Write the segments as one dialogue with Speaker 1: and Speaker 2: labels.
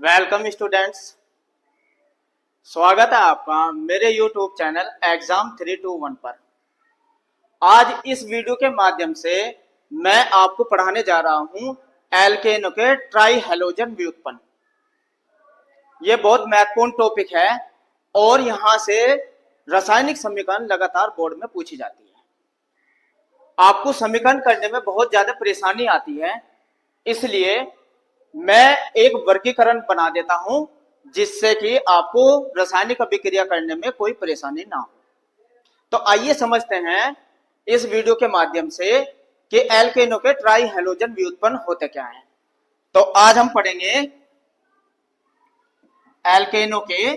Speaker 1: Welcome students. स्वागत है आपका मेरे YouTube चैनल एग्जाम 321 पर। आज इस वीडियो के माध्यम से मैं आपको पढ़ाने जा रहा हूं एल्केनो के ट्राई हैलोजन व्युत्पन्न। यह बहुत महत्वपूर्ण टॉपिक है और यहां से रासायनिक समीकरण लगातार बोर्ड में पूछी जाती है। आपको समीकरण करने में बहुत ज्यादा परेशानी आती है, इसलिए मैं एक वर्गीकरण बना देता हूं जिससे कि आपको रासायनिक अभिक्रिया करने में कोई परेशानी ना हो। तो आइए समझते हैं इस वीडियो के माध्यम से कि एल्केनो के ट्राई हैलोजन व्युत्पन्न होते क्या है। तो आज हम पढ़ेंगे एल्केनो के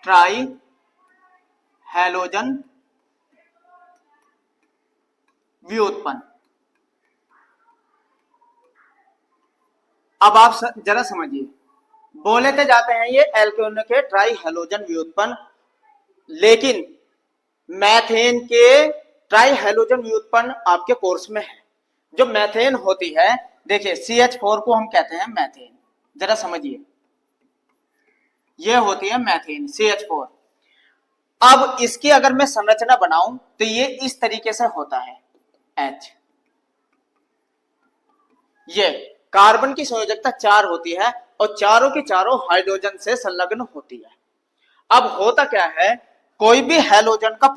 Speaker 1: ट्राई हैलोजन व्युत्पन्न। अब आप जरा समझिए, बोले तो जाते हैं ये एल्केनो के ट्राई हैलोजन व्युत्पन्न, लेकिन मैथेन के ट्राई हैलोजन व्युत्पन्न आपके कोर्स में है। जो मैथेन होती है, देखिए CH4 को हम कहते हैं मैथेन, जरा समझिए, ये होती है मैथेन CH4। अब इसकी अगर मैं संरचना बनाऊं तो ये इस तरीके से होता है H। ये कार्बन की संयोजकता 4 होती है और चारों की चारों हाइड्रोजन से संलग्न होती है। अब होता क्या है, कोई भी हैलोजन का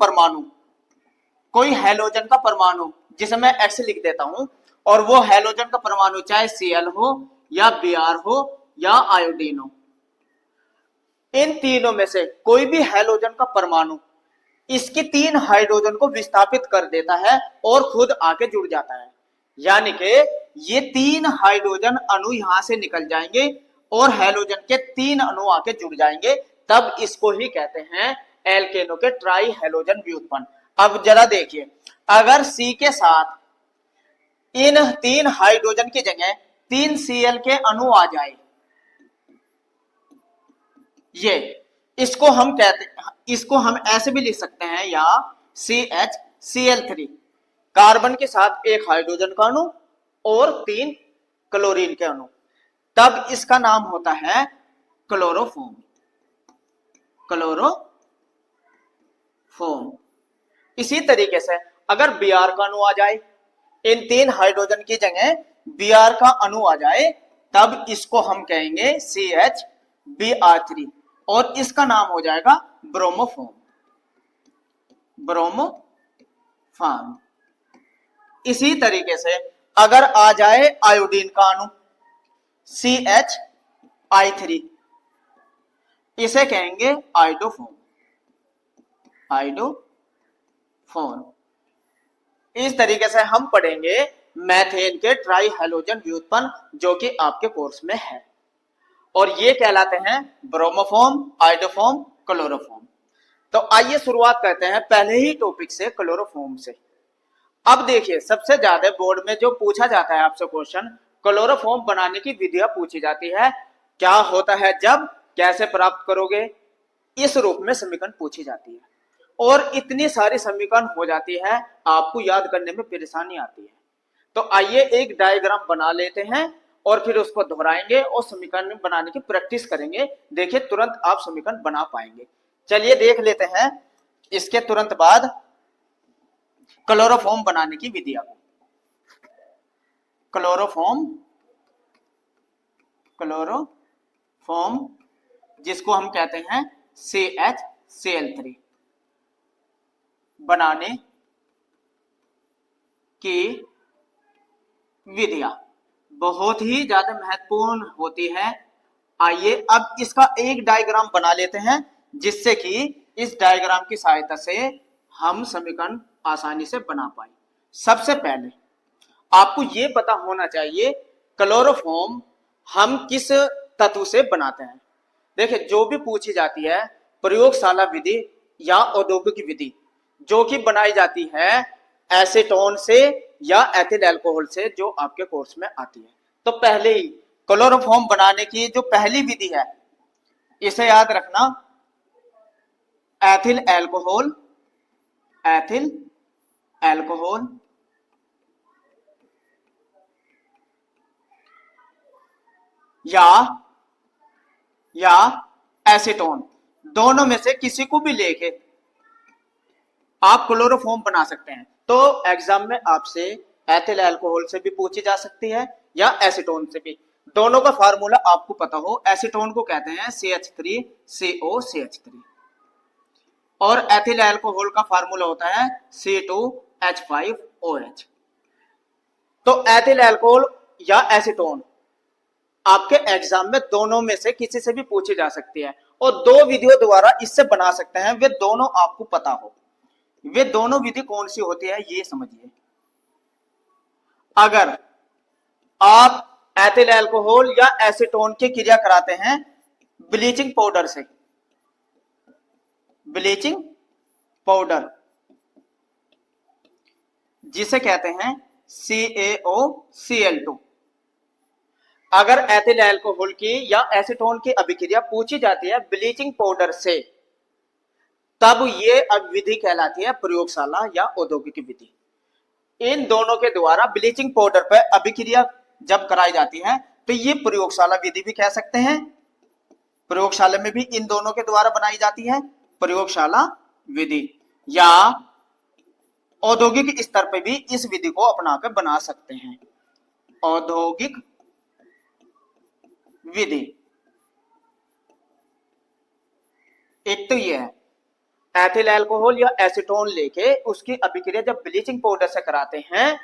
Speaker 1: परमाणु जिसे मैं X लिख देता हूं, और वो हैलोजन का परमाणु चाहे Cl हो या Br हो या आयोडीन हो, इन तीनों में से कोई भी हैलोजन का परमाणु इसके 3 हाइड्रोजन को विस्थापित कर देता है और खुद आके जुड़ जाता है। यानी कि ये 3 हाइड्रोजन अणु यहां से निकल जाएंगे और हैलोजन के 3 अणु आके जुड़ जाएंगे, तब इसको ही कहते हैं एल्केनो के ट्राई हैलोजन व्युत्पन्न। अब जरा देखिए, अगर C के साथ इन 3 हाइड्रोजन की जगह 3 Cl के अणु आ जाए, ये इसको हम ऐसे भी लिख सकते हैं, या CHCl3, कार्बन के साथ एक हाइड्रोजन का अणु और 3 क्लोरीन के अणु, तब इसका नाम होता है क्लोरोफॉर्म। इसी तरीके से अगर Br का अणु आ जाए, इन 3 हाइड्रोजन की जगह Br का अणु आ जाए, तब इसको हम कहेंगे CHBr3 और इसका नाम हो जाएगा ब्रोमोफॉर्म। इसी तरीके से अगर आ जाए आयोडीन का अणु CHI3, इसे कहेंगे आयोडोफॉर्म। इस तरीके से हम पढ़ेंगे मैथेन के ट्राई हैलोजन व्युत्पन्न, जो कि आपके कोर्स में है, और ये कहलाते हैं ब्रोमोफॉर्म, आयोडोफॉर्म, क्लोरोफॉर्म। तो आइए शुरुआत करते हैं पहले ही टॉपिक से, क्लोरोफॉर्म से। अब देखिए, सबसे ज्यादा बोर्ड में जो पूछा जाता है आपसे क्वेश्चन, क्लोरोफॉर्म बनाने की विधियां पूछी जाती है। क्या होता है जब, कैसे प्राप्त करोगे, इस रूप में समीकरण पूछी जाती है, और इतनी सारी समीकरण हो जाती है, आपको याद करने में परेशानी आती है। तो आइए एक डायग्राम बना लेते हैं और फिर उसको दोहराएंगे और समीकरण बनाने की प्रैक्टिस करेंगे। देखिए, तुरंत आप समीकरण बना पाएंगे। चलिए देख लेते हैं इसके तुरंत बाद क्लोरोफॉर्म बनाने की विधियां को। क्लोरोफॉर्म जिसको हम कहते हैं CHCl3 बनाने की विधियां बहुत ही ज्यादा महत्वपूर्ण होती है। आइए अब इसका एक डायग्राम बना लेते हैं, जिससे कि इस डायग्राम की सहायता से हम समीकरण आसानी से बना पाए। सबसे पहले आपको यह पता होना चाहिए क्लोरोफॉर्म हम किस तत्व से बनाते हैं। देखिए, जो भी पूछी जाती है प्रयोगशाला विधि या औद्योगिक विधि, जो कि बनाई जाती है एसीटोन से या एथिल अल्कोहल से, जो आपके कोर्स में आती है। तो पहले ही क्लोरोफॉर्म बनाने की जो पहली विधि है, इसे याद रखना, एथिल अल्कोहल या एसीटोन, दोनों में से किसी को भी लेके आप क्लोरोफॉर्म बना सकते हैं। तो एग्जाम में आपसे एथिल अल्कोहल से भी पूछी जा सकती है या एसीटोन से भी। दोनों का फार्मूला आपको पता हो, एसीटोन को कहते हैं CH3COCH3 और एथिल अल्कोहल का फार्मूला होता है C2H5OH। तो एथिल अल्कोहल या एसीटोन आपके एग्जाम में दोनों में से किसी से भी पूछी जा सकती है और दो विधियों द्वारा इससे बना सकते हैं, वे दोनों आपको पता हो। वे दोनों विधि कौन सी होती है ये समझिए। अगर आप एथिल अल्कोहल या एसीटोन की क्रिया कराते हैं ब्लीचिंग पाउडर से, ब्लीचिंग पाउडर जिसे कहते हैं CaOCl2, अगर एथिल अल्कोहल की या एसीटोन की अभिक्रिया पूछी जाती है ब्लीचिंग पाउडर से, तब ये विधि कहलाती है प्रयोगशाला या औद्योगिक विधि। इन दोनों के द्वारा ब्लीचिंग पाउडर पर अभिक्रिया जब कराई जाती है तो ये प्रयोगशाला विधि भी कह सकते हैं। प्रयोगशाला में भी इन दोनों के द्वारा बनाई जाती है प्रयोगशाला विधि, या औद्योगिक स्तर पर भी इस विधि को अपनाकर बना सकते हैं औद्योगिक विधि। एक तो ये है एथिल अल्कोहल या एसीटोन लेके उसकी अभिक्रिया जब ब्लीचिंग पाउडर से कराते हैं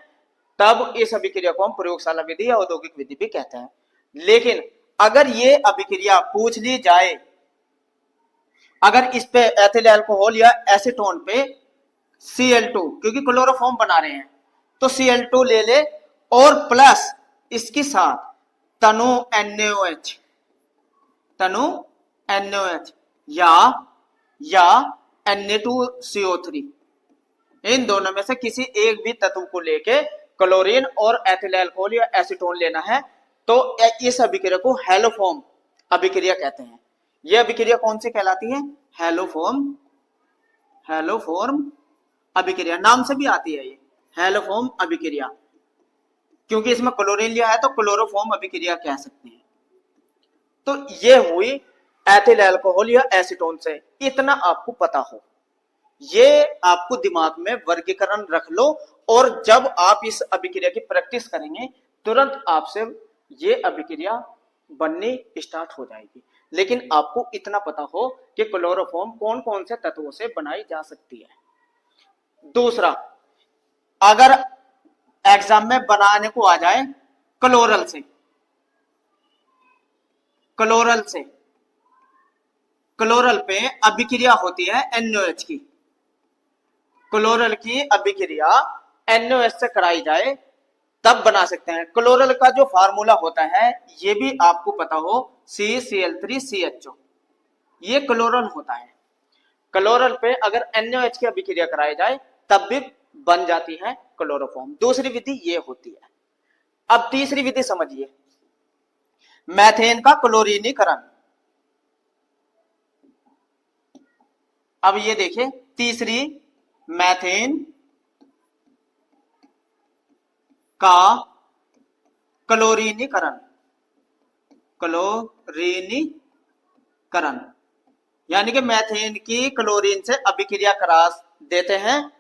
Speaker 1: तब इस अभिक्रिया को हम प्रयोगशाला विधि या औद्योगिक विधि भी कहते हैं। लेकिन अगर ये अभिक्रिया पूछ ली जाए, अगर इस पे एथिल अल्कोहल या एसीटोन पे Cl2, क्योंकि क्लोरोफॉर्म बना रहे हैं तो Cl2 ले ले और प्लस इसके साथ तनु NaOH या Na2CO3, इन दोनों में से किसी एक भी तत्व को लेके क्लोरीन और एथिल अल्कोहल या एसीटोन लेना है तो इस अभिक्रिया को हैलोफॉर्म अभिक्रिया कहते हैं। यह अभिक्रिया कौन सी कहलाती है? हैलोफॉर्म अभिक्रिया, नाम से भी आती है ये हैलोफॉर्म अभिक्रिया, क्योंकि इसमें क्लोरीन लिया है तो क्लोरोफॉर्म अभिक्रिया कह सकते हैं। तो ये हुई एथिल अल्कोहल या एसीटोन से, इतना आपको पता हो, ये आपको दिमाग में वर्गीकरण रख लो और जब आप इस अभिक्रिया की प्रैक्टिस करेंगे तुरंत आपसे ये अभिक्रिया बननी स्टार्ट हो जाएगी। लेकिन आपको इतना पता हो कि क्लोरोफॉर्म कौन कौन से तत्वों से बनाई जा सकती है। दूसरा, अगर एग्जाम में बनाने को आ जाए क्लोरल से, क्लोरल पे अभिक्रिया होती है NaOH की, क्लोरल की अभिक्रिया NaOH से कराई जाए तब बना सकते हैं। क्लोरल का जो फार्मूला होता है ये भी आपको पता हो, CCl3CHO, ये क्लोरल होता है। क्लोरल पे अगर NaOH की अभिक्रिया कराई जाए तब भी बन जाती है क्लोरोफॉर्म। दूसरी विधि ये होती है। अब तीसरी विधि समझिए, मैथेन का क्लोरीनीकरण। अब ये देखिए तीसरी, मैथेन का क्लोरीनीकरण, यानी कि मैथेन की क्लोरीन से अभिक्रिया करा देते हैं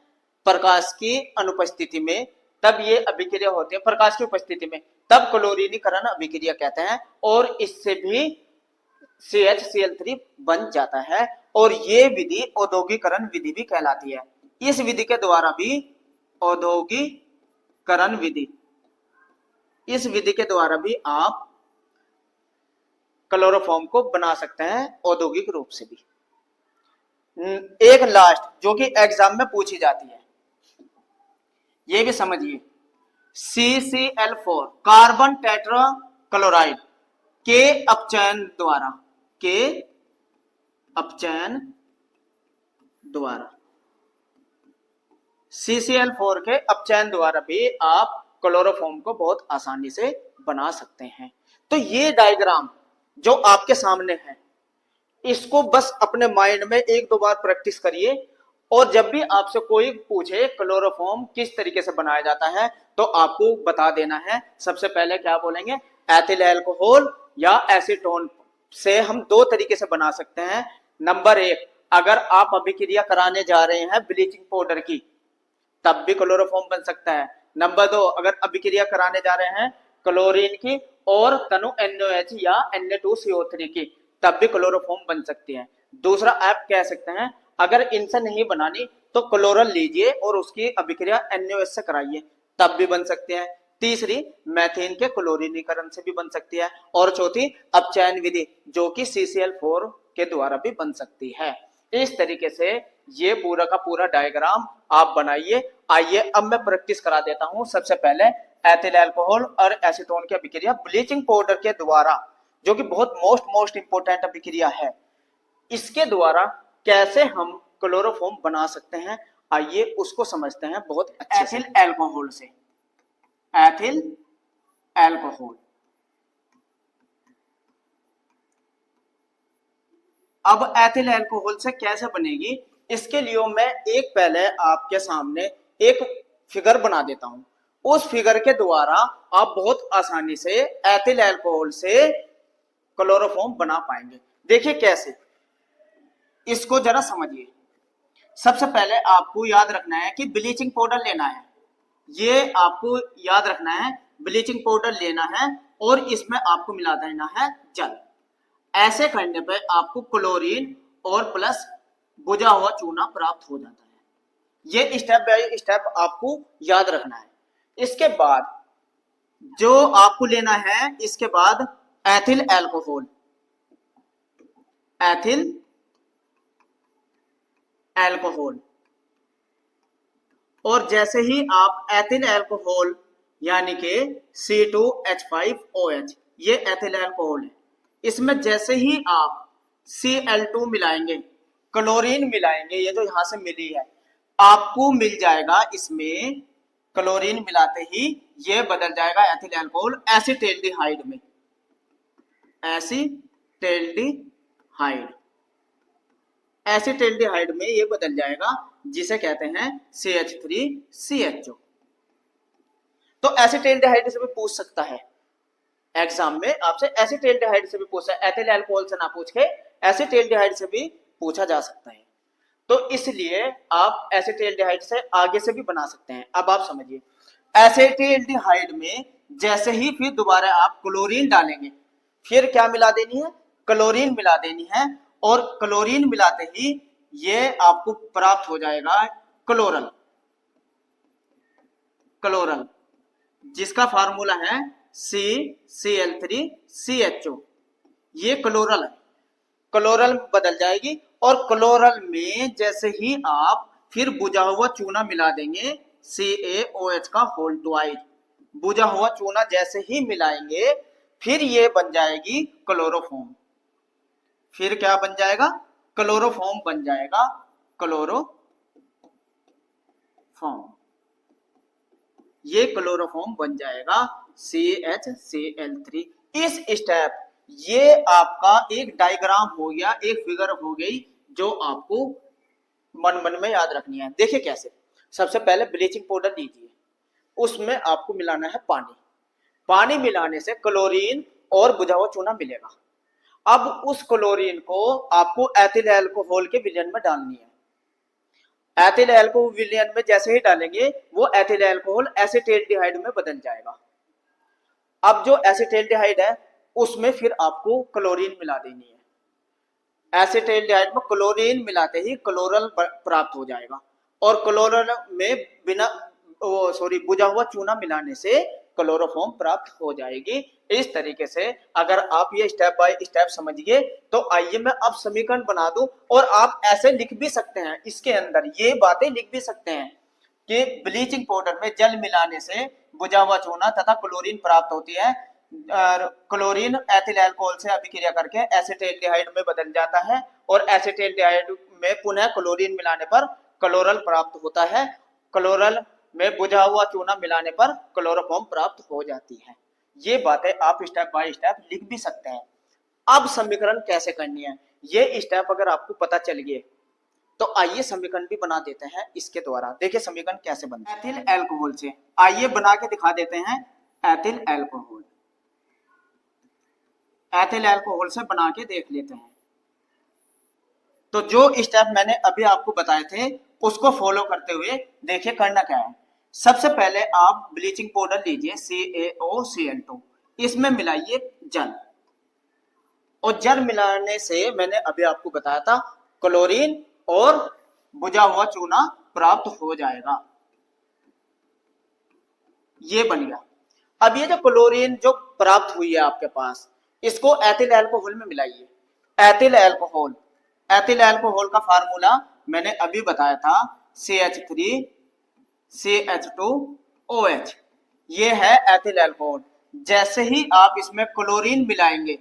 Speaker 1: प्रकाश की अनुपस्थिति में, तब ये अभिक्रिया होती है प्रकाश की उपस्थिति में, तब क्लोरीनीकरण अभिक्रिया कहते हैं और इससे भी CHCl3 बन जाता है और ये विधि औद्योगिकरण विधि भी कहलाती है। इस विधि के द्वारा भी औद्योगिकरण विधि, इस विधि के द्वारा भी आप क्लोरोफॉर्म को बना सकते हैं औद्योगिक रूप से भी। एक लास्ट जो कि एग्जाम में पूछी जाती है, ये भी समझिए, CCl4 कार्बन टेट्रा क्लोराइड के अपचयन द्वारा CCl4 के अपचयन द्वारा भी आप क्लोरोफॉर्म को बहुत आसानी से बना सकते हैं। तो ये डायग्राम जो आपके सामने है इसको बस अपने माइंड में एक दो बार प्रैक्टिस करिए और जब भी आपसे कोई पूछे क्लोरोफॉर्म किस तरीके से बनाया जाता है तो आपको बता देना है। सबसे पहले क्या बोलेंगे, एथिल अल्कोहल या एसीटोन से हम दो तरीके से बना सकते हैं। नंबर एक, अगर आप अभिक्रिया कराने जा रहे हैं ब्लीचिंग पाउडर की तब भी क्लोरोफॉर्म बन सकता है। नंबर दो, अगर अभिक्रिया कराने जा रहे हैं क्लोरीन की और तनु NaOH या Na2CO3 की तब भी क्लोरोफॉर्म बन सकती है। दूसरा आप कह सकते हैं अगर इनसे नहीं बनानी तो क्लोरल लीजिए और उसकी अभिक्रिया NaOH से कराइए तब भी बन सकते हैं। तीसरी, मैथेन के क्लोरीनीकरण से भी बन सकती है। और चौथी, अपचयन विधि जो कि CCl4 के द्वारा भी बन सकती है। इस तरीके से ये पूरा का पूरा डायग्राम आप बनाइए। आइए अब मैं प्रैक्टिस करा देता हूं। सबसे पहले एथिल अल्कोहल और एसीटोन की अभिक्रिया ब्लीचिंग पाउडर के द्वारा, जो कि बहुत मोस्ट इंपोर्टेंट अभिक्रिया है, इसके द्वारा कैसे हम क्लोरोफॉर्म बना सकते हैं, आइए उसको समझते हैं बहुत अच्छे से। एथिल अल्कोहल से, एथिल अल्कोहल, अब एथिल अल्कोहल से कैसे बनेगी इसके लिए मैं एक पहले आपके सामने एक फिगर बना देता हूं। उस फिगर के द्वारा आप बहुत आसानी से एथिल अल्कोहल से क्लोरोफॉर्म बना पाएंगे। देखिए कैसे, इसको जरा समझिए। सबसे पहले आपको याद रखना है कि ब्लीचिंग पाउडर लेना है। ये आपको याद रखना है, ब्लीचिंग पाउडर लेना है और इसमें आपको मिला देना है जल। ऐसे करने पर आपको क्लोरीन और प्लस बुझा हुआ चूना प्राप्त हो जाता है। ये स्टेप बाय स्टेप आपको याद रखना है। इसके बाद जो आपको लेना है, इसके बाद एथिल अल्कोहल, एथिल अल्कोहल, और जैसे ही आप एथिल अल्कोहल यानी कि C2H5OH, ये एथिल अल्कोहल है, इसमें जैसे ही आप Cl2 मिलाएंगे, क्लोरीन मिलाएंगे, ये जो यहां से मिली है आपको मिल जाएगा, इसमें क्लोरीन मिलाते ही ये बदल जाएगा एथिल अल्कोहल एसिटेल्डिहाइड में, एसिटेल्डिहाइड, एसिटेल्डिहाइड में ये बदल जाएगा जिसे कहते हैं CH3CHO। तो एसिटेल्डिहाइड से भी पूछ सकता है एग्जाम में, आपसे एसिटेल्डिहाइड से भी पूछा है, एथिल अल्कोहल से ना पूछ के एसिटेल्डिहाइड से भी पूछा जा सकता है। तो इसलिए आप एसिटेल्डिहाइड से आगे से भी बना सकते हैं। अब आप समझिए, एसिटेल्डिहाइड में जैसे ही फिर दोबारा आप क्लोरीन डालेंगे, फिर क्या मिला देनी है, क्लोरीन मिला देनी है, और क्लोरीन मिलाते ही ये आपको प्राप्त हो जाएगा क्लोरल, क्लोरल जिसका फार्मूला है CCl3CHO। ये क्लोरल है, क्लोरल बदल जाएगी, और क्लोरल में जैसे ही आप फिर बुझा हुआ चूना मिला देंगे CaOH का होल ट्वाइस, बुझा हुआ चूना जैसे ही मिलाएंगे फिर ये बन जाएगी क्लोरोफॉर्म। फिर क्या बन जाएगा, क्लोरोफॉर्म बन जाएगा, क्लोरोफॉर्म, ये क्लोरोफॉर्म बन जाएगा CHCl3। इस स्टेप, ये आपका एक डायग्राम हो गया, एक फिगर हो गई जो आपको मन में याद रखनी है। देखिए कैसे, सबसे पहले ब्लीचिंग पाउडर लीजिए, उसमें आपको मिलाना है पानी, पानी मिलाने से क्लोरीन और बुझा हुआ चूना मिलेगा। अब उस क्लोरीन को आपको एथिल अल्कोहल के विलयन में डालनी है। एथिल अल्कोहल विलयन में जैसे ही डालेंगे वो एथिल अल्कोहल एसिटेल्डिहाइड में बदल जाएगा। अब जो एसिटेल्डिहाइड है उसमें फिर आपको क्लोरीन मिला देनी है। एसिटेल्डिहाइड में क्लोरीन मिलाते ही क्लोरल प्राप्त हो जाएगा, और क्लोरल में बिना बुझा हुआ चूना मिलाने से क्लोरोफॉर्म प्राप्त हो जाएगी। इस तरीके से अगर आप ये स्टेप बाय स्टेप समझिए तो आइए मैं अब समीकरण बना दूं, और आप ऐसे लिख भी सकते हैं, इसके अंदर ये बातें लिख भी सकते हैं कि ब्लीचिंग पाउडर में जल मिलाने से बुझा हुआ चूना तथा क्लोरीन प्राप्त होती है। क्लोरीन एथिल अल्कोहल से अभिक्रिया करके एसिटेल्डिहाइड में बदल जाता है, और एसिटेल्डिहाइड में पुनः क्लोरीन मिलाने पर क्लोरल प्राप्त होता है, क्लोरल में बुझा हुआ चूना मिलाने पर क्लोरोफॉर्म प्राप्त हो जाती है। ये बातें आप स्टेप बाय स्टेप लिख भी सकते हैं। अब समीकरण कैसे करनी है, ये स्टेप अगर आपको पता चल गए तो आइए समीकरण भी बना देते हैं इसके द्वारा। देखिए समीकरण कैसे बनता है एथिल अल्कोहल से। आइए बना के दिखा देते हैं एथिल अल्कोहल। एथिल अल्कोहल से बना के देख लेते हैं। तो जो स्टेप मैंने अभी आपको बताए थे उसको फॉलो करते हुए देखिए करना क्या है। सबसे पहले आप ब्लीचिंग पाउडर लीजिए CaOCl2, इसमें मिलाइए जल, और जल मिलाने से मैंने अभी आपको बताया था क्लोरीन और बुझा हुआ चूना प्राप्त हो जाएगा। ये बन गया। अब ये जो क्लोरीन जो प्राप्त हुई है आपके पास, इसको एथिल अल्कोहल में मिलाइए। एथिल अल्कोहल, एथिल अल्कोहल का फार्मूला मैंने अभी बताया था CH3CH2OH। ये है एथिल अल्कोहल। जैसे ही आप इसमें क्लोरीन मिलाएंगे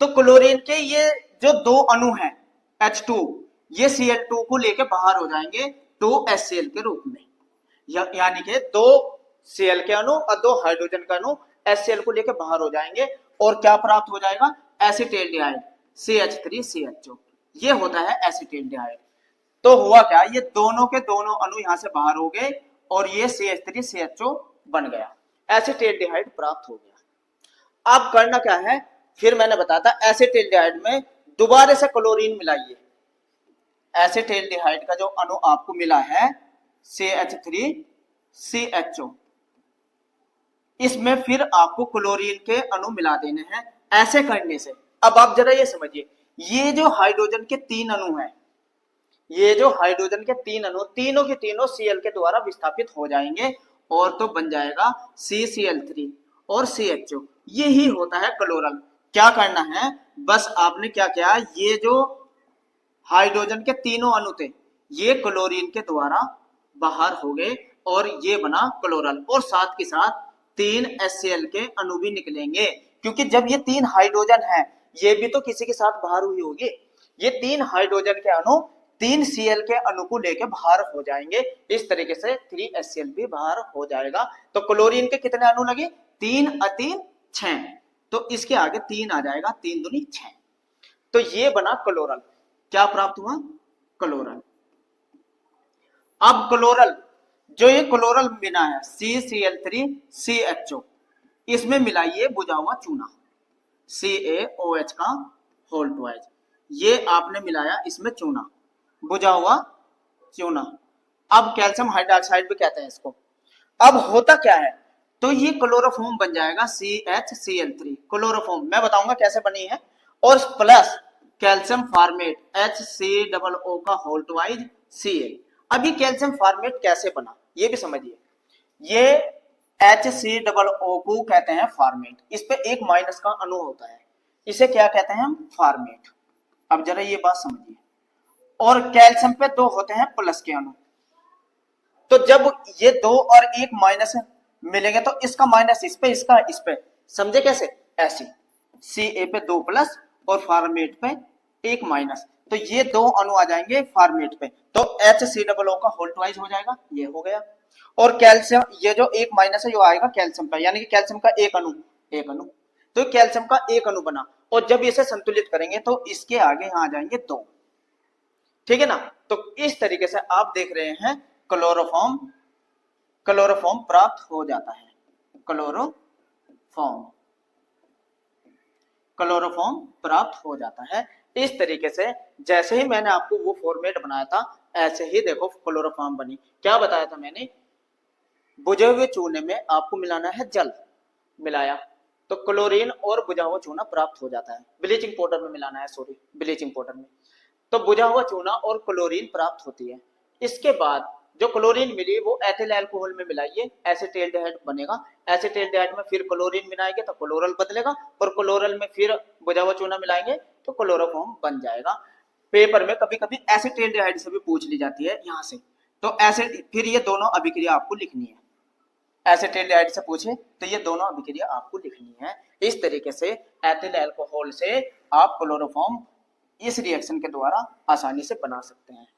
Speaker 1: तो क्लोरीन के ये जो दो अणु हैं H2, ये Cl2 को लेके बाहर हो जाएंगे 2HCl के रूप में। यानी कि दो Cl के अणु और दो हाइड्रोजन का अणु HCl को लेके बाहर हो जाएंगे, और क्या प्राप्त हो जाएगा? Acetaldehyde CH3CHO। ये होता है एसिटाल्डिहाइड। तो हुआ क्या, ये दोनों के दोनों अणु यहां से बाहर हो गए और ये CH3CHO बन गया, एसिटाल्डिहाइड प्राप्त हो गया। अब करना क्या है, फिर मैंने बताया था एसिटाल्डिहाइड में दोबारा से क्लोरीन मिलाइए। एसिटाल्डिहाइड का जो अणु आपको मिला है CH3CHO, इसमें फिर आपको क्लोरीन के अणु मिला देने हैं। ऐसे करने से अब आप जरा ये समझिए, ये जो हाइड्रोजन के तीन अणु हैं, ये जो हाइड्रोजन के तीन अणु तीनों के तीनों Cl के द्वारा विस्थापित हो जाएंगे और तो बन जाएगा CCl3 और CHO। यही होता है क्लोरल। क्या करना है, बस आपने क्या किया, ये जो हाइड्रोजन के तीनों अणु थे ये क्लोरीन के द्वारा बाहर हो गए और ये बना क्लोरल, और साथ के साथ 3 HCl के अणु भी निकलेंगे, क्योंकि जब ये 3 हाइड्रोजन है ये भी तो किसी के साथ बाहर हुई होगी। ये 3 हाइड्रोजन के अणु 3 Cl के अणु को लेकर बाहर हो जाएंगे। इस तरीके से 3 HCl भी बाहर हो जाएगा। तो क्लोरीन के कितने अणु लगे? 3 और 3 6, तो इसके आगे 3 आ जाएगा, 3 दूनी 6। तो ये बना क्लोरल। क्या प्राप्त हुआ? क्लोरल। अब क्लोरल, जो ये क्लोरल बिना है CCl3CHO, इसमें मिलाइए बुझा हुआ चूना CaOH का होल ट्वाइस। ये आपने मिलाया इसमें चूना, बुझा हुआ चूना। अब कैल्शियम हाइड्रोक्साइड भी कहते हैं इसको। अब होता क्या है, तो ये क्लोरोफॉर्म बन जाएगा CHCl3 क्लोरोफॉर्म। मैं बताऊंगा कैसे बनी है, और प्लस कैल्शियम फॉर्मेट HCOO का होल ट्वाइस Ca। अभी कैल्शियम फॉर्मेट कैसे बना ये भी समझिए। ये HCOO को कहते हैं फॉर्मेट, इस पे एक माइनस का अणु होता है, इसे क्या कहते हैं हम? फॉर्मेट। अब जरा ये बात समझिए। और कैल्शियम पे दो होते हैं प्लस के अणु, तो जब ये दो और एक माइनस मिलेंगे तो इसका माइनस इस पे, इसका इस पे, समझे कैसे? ऐसे Ca पे 2 प्लस और फॉर्मेट पे 1 माइनस, तो ये दो अणु आ जाएंगे फॉर्मेट पे, तो HCOO का होल ट्वाइस हो जाएगा। ये हो गया। और कैल्शियम, ये जो एक माइनस है जो आएगा कैल्शियम पे, यानी कि कैल्शियम का एक अणु, तो कैल्शियम का एक अणु बना, और जब इसे संतुलित करेंगे तो इसके आगे यहां आ जाएंगे 2। ठीक है ना? तो इस तरीके से आप देख रहे हैं क्लोरोफॉर्म प्राप्त हो जाता है। क्लोरोफॉर्म प्राप्त हो जाता है। इस तरीके से जैसे ही मैंने आपको वो फॉर्मेट बनाया था ऐसे ही देखो क्लोरोफॉर्म बनी। क्या बताया था मैंने? बुझे हुए चूने में आपको मिलाना है जल, मिलाया तो क्लोरीन और बुझा हुआ चूना प्राप्त हो जाता है। ब्लीचिंग पाउडर में मिलाना है, सॉरी ब्लीचिंग पाउडर में, तो बुझा हुआ चूना और क्लोरीन प्राप्त होती है। इसके बाद जो क्लोरीन मिली वो एथिल अल्कोहल में मिलाइए, एसिटाल्डिहाइड बनेगा। एसिटाल्डिहाइड में फिर क्लोरीन मिलाएंगे तो क्लोरल बदलेगा, और क्लोरल में फिर बुझा हुआ चूना मिलाएंगे तो क्लोरोफॉर्म बन जाएगा। पेपर में कभी कभी एसिटाल्डिहाइड से भी पूछ ली जाती है यहाँ से, तो ऐसे फिर ये दोनों अभिक्रिया आपको लिखनी है। एसिटाल्डिहाइड से पूछे तो ये दोनों अभिक्रिया आपको लिखनी है। इस तरीके से एथिल अल्कोहल से आप क्लोरोफॉर्म इस रिएक्शन के द्वारा आसानी से बना सकते हैं।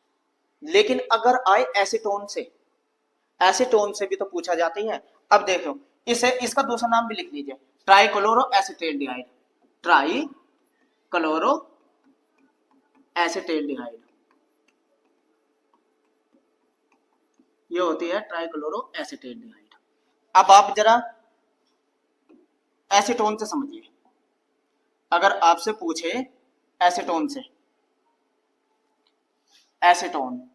Speaker 1: लेकिन अगर आए एसीटोन से, एसीटोन से भी तो पूछा जाती है। अब देखो इसे, इसका दूसरा नाम भी लिख लीजिए, ट्राइक्लोरो एसिटाल्डिहाइड, ट्राइक्लोरो एसिटाल्डिहाइड। ये होती है ट्राइक्लोरो एसिटेल्डिहाइड। अब आप जरा एसीटोन से समझिए। अगर आपसे पूछे एसीटोन से, एसीटोन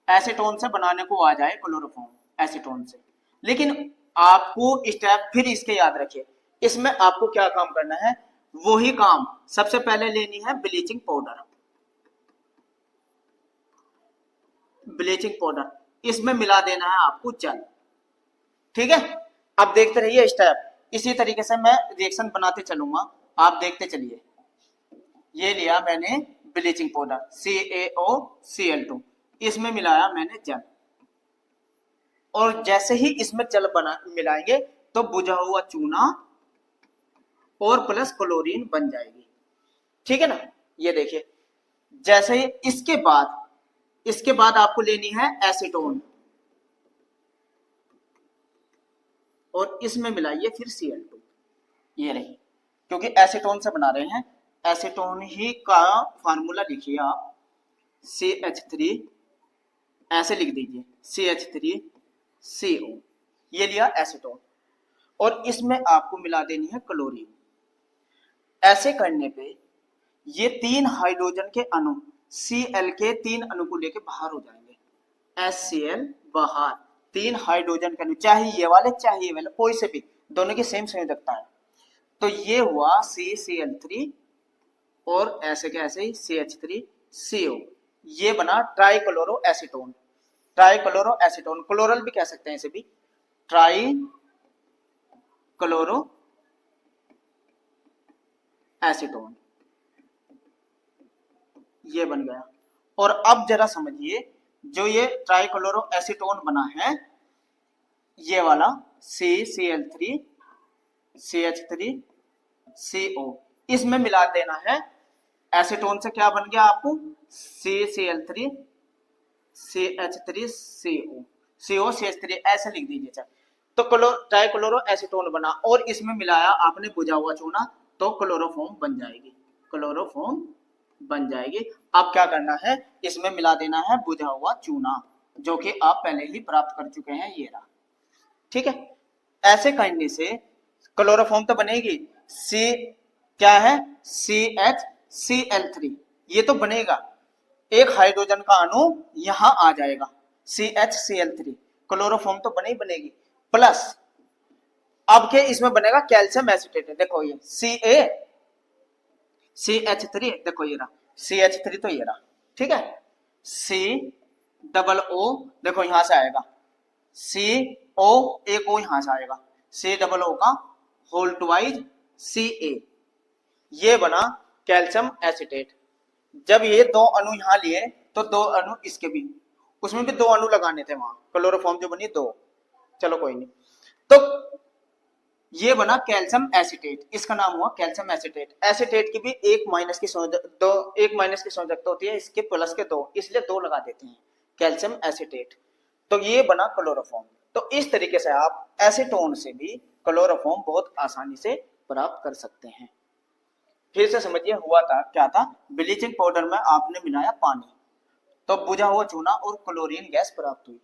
Speaker 1: एसीटोन से बनाने को आ जाए क्लोरोफॉर्म एसीटोन से, लेकिन आपको स्टेप फिर इसके याद रखिए। इसमें आपको क्या काम करना है, वही काम सबसे पहले लेनी है ब्लीचिंग पाउडर। ब्लीचिंग पाउडर इसमें मिला देना है आपको जल। ठीक है, अब देखते रहिए स्टेप। इसी तरीके से मैं रिएक्शन बनाते चलूंगा, आप देखते चलिए। ये लिया मैंने ब्लीचिंग पाउडर CaOCl2, इसमें मिलाया मैंने जल, और जैसे ही इसमें जल बना मिलाएंगे तो बुझा हुआ चूना और प्लस क्लोरीन बन जाएगी। ठीक है ना, ये देखिए। जैसे ही इसके बाद आपको लेनी है एसीटोन, और इसमें मिलाइए फिर Cl2। ये रही, क्योंकि एसीटोन से बना रहे हैं, एसीटोन ही का फार्मूला लिखिए आप, CH3, ऐसे लिख दीजिए CH3CO। ये लिया एसीटोन, और इसमें आपको मिला देनी है क्लोरीन। ऐसे करने पे ये 3 हाइड्रोजन के अणु Cl के 3 अणु को लेके बाहर हो जाएंगे। HCl बाहर, 3 हाइड्रोजन के अणु, चाहे ये वाले चाहे ये वाले, कोई से भी, दोनों की सेम संयोजकता है। तो ये हुआ CCl3, और ऐसे के ऐसे ही CH3CO। ये बना trichloro acetone. Trichloro acetone, chloral भी कह सकते हैं इसे भी, ट्राई क्लोरो एसीटोन, ये बन गया। और अब जरा समझिए, जो ये ट्राइक्लोरो एसीटोन बना है, ये वाला CCl3 CH3CO, इसमें मिला देना है एसीटोन से। क्या बन गया आपको, CCl3 CH3CO, COCH3 ऐसे लिख दीजिए। तो ट्राइक्लोरो एसीटोन बना, और इसमें मिलाया आपने बुझा हुआ चूना, तो क्लोरोफॉर्म बन जाएगी। क्लोरोफॉर्म बन जाएगी। अब क्या करना है, इसमें मिला देना है बुझा हुआ चूना, जो कि आप पहले ही प्राप्त कर चुके हैं, ये रहा। ठीक है, ऐसे करने से क्लोरोफॉर्म तो बनेगी। C क्या है, CHCl3, ये तो बनेगा, एक हाइड्रोजन का अणु यहां आ जाएगा, CHCl3, क्लोरोफॉर्म तो बने ही बनेगी। प्लस अब के इसमें बनेगा कैल्शियम एसिटेट। देखो ये CH3, देखो ये रहा CH3, तो ये रहा। ठीक है, COO, देखो यहां से आएगा CO, एक O यहां से आएगा, COO का होल ट्वाइज Ca, ये बना कैल्शियम एसिटेट। जब ये 2 अणु यहां लिए, तो 2 अणु इसके भी, उसमें भी 2 अणु लगाने थे वहां, क्लोरोफॉर्म जो बनी 2, चलो कोई नहीं। तो ये बना कैल्शियम एसिटेट, इसका नाम हुआ कैल्शियम एसिटेट। एसिटेट की भी एक माइनस की संयोजकता होती है, इसके प्लस के 2, इसलिए 2 लगा देते हैं, कैल्शियम एसिटेट। तो ये बना क्लोरोफॉर्म। तो इस तरीके से आप एसीटोन से भी क्लोरोफॉर्म बहुत आसानी से प्राप्त कर सकते हैं। फिर से समझिए, हुआ था क्या था, ब्लीचिंग पाउडर में आपने मिलाया पानी, तो बुझा हुआ चूना और क्लोरीन गैस प्राप्त हुई,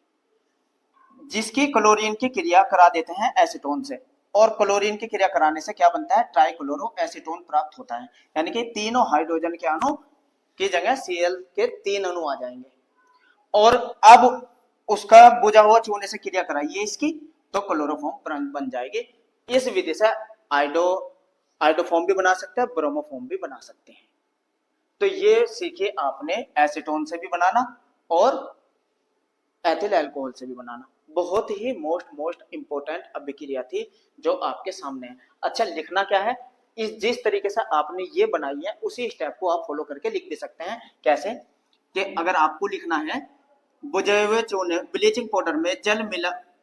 Speaker 1: जिसकी क्लोरीन की क्रिया करा देते हैं एसीटोन से, और क्लोरीन की क्रिया कराने से क्या बनता है, ट्राइक्लोरो एसीटोन प्राप्त होता है। यानी कि तीनों हाइड्रोजन के अणु की जगह Cl के 3 अणु आ जाएंगे, और अब उसका बुझा हुआ चूने से क्रिया कराइए इसकी, तो क्लोरोफॉर्म बन जाएगी। इस विधि से आइडोफॉर्म भी बना सकते हैं, ब्रोमोफॉर्म भी बना सकते हैं। तो ये सीखे आपने एसीटोन से भी बनाना और एथिल अल्कोहल से भी बनाना। बहुत ही मोस्ट इंपोर्टेंट अभिक्रिया थी जो आपके सामने है। अच्छा, लिखना क्या है, इस जिस तरीके से आपने ये बनाई है उसी स्टेप को आप फॉलो करके लिख भी सकते हैं। कैसे कि अगर आपको लिखना है बुझे हुए चूने, ब्लीचिंग पाउडर में जल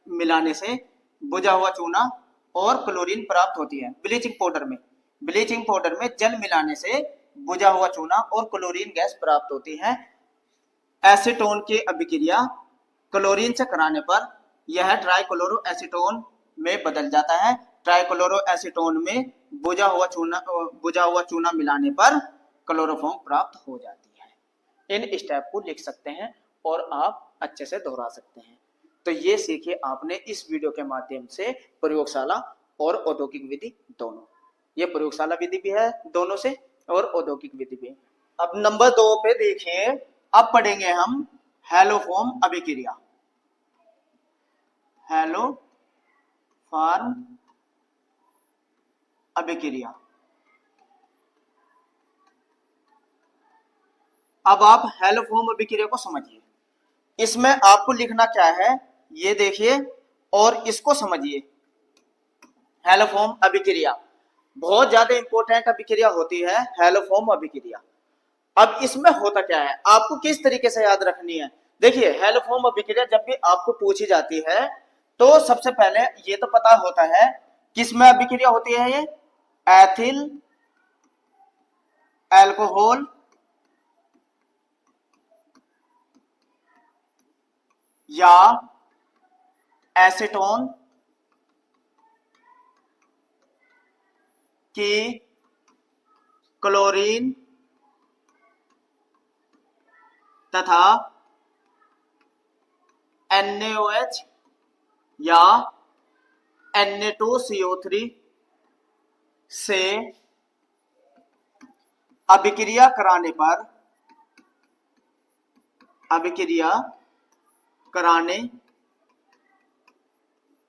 Speaker 1: मिलाने से बुझा हुआ चूना और क्लोरीन प्राप्त होती है। ब्लीचिंग पाउडर में जल मिलाने से बुझा हुआ चूना और क्लोरीन गैस प्राप्त होती है। एसीटोन की अभिक्रिया क्लोरीन से कराने पर यह ट्राइक्लोरो एसीटोन में बदल जाता है। ट्राइक्लोरो एसीटोन में बुझा हुआ चूना मिलाने पर क्लोरोफॉर्म प्राप्त हो जाती है। इन स्टेप को लिख सकते हैं और आप अच्छे से दोहरा सकते हैं। तो ये सीखिए आपने इस वीडियो के माध्यम से प्रयोगशाला और औद्योगिक विधि दोनों। ये प्रयोगशाला विधि भी है दोनों से और औद्योगिक विधि भी। अब नंबर 2 पे देखिए, अब पढ़ेंगे हम हैलोफॉर्म अभिक्रिया। हैलो फॉर्म अभिक्रिया। अब आप हैलोफॉर्म अभिक्रिया को समझिए। इसमें आपको लिखना क्या है ये देखिए और इसको समझिए। हैलोफॉर्म अभिक्रिया बहुत ज्यादा इंपॉर्टेंट अभिक्रिया होती है, हैलोफॉर्म अभिक्रिया। अब इसमें होता क्या है आपको किस तरीके से याद रखनी है। देखिए हैलोफॉर्म अभिक्रिया जब भी आपको पूछी जाती है तो सबसे पहले ये तो पता होता है किसमें अभिक्रिया होती है, ये एथिल अल्कोहल या एसीटोन की क्लोरीन तथा NaOH या Na2CO3 से अभिक्रिया कराने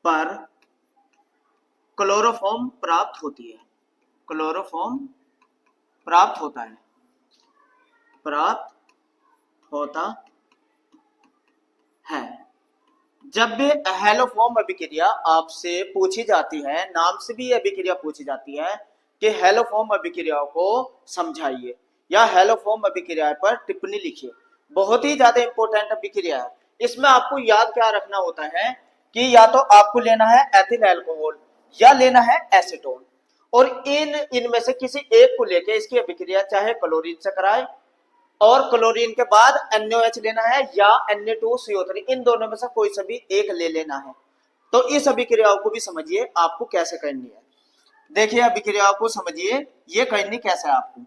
Speaker 1: पर क्लोरोफॉर्म प्राप्त होती है। क्लोरोफॉर्म प्राप्त होता है। जब भी हैलोफॉर्म अभिक्रिया आपसे पूछी जाती है, नाम से भी अभिक्रिया पूछी जाती है कि हैलोफॉर्म अभिक्रिया को समझाइए या हैलोफॉर्म अभिक्रिया पर टिप्पणी लिखिए, बहुत ही ज्यादा इंपॉर्टेंट अभिक्रिया है। इसमें आपको याद क्या रखना होता है कि या तो आपको लेना है एथिल अल्कोहल या लेना है एसीटोन, और इनमें से किसी एक को लेके इसकी अभिक्रिया चाहे क्लोरीन से कराए और क्लोरीन के बाद NaOH लेना है या Na2CO3, इन दोनों में से कोई सा भी एक ले लेना है। तो इस अभिक्रियाओं को भी समझिए आपको कैसे करनी है। देखिए अभिक्रियाओं को समझिए ये करनी कैसे है आपको।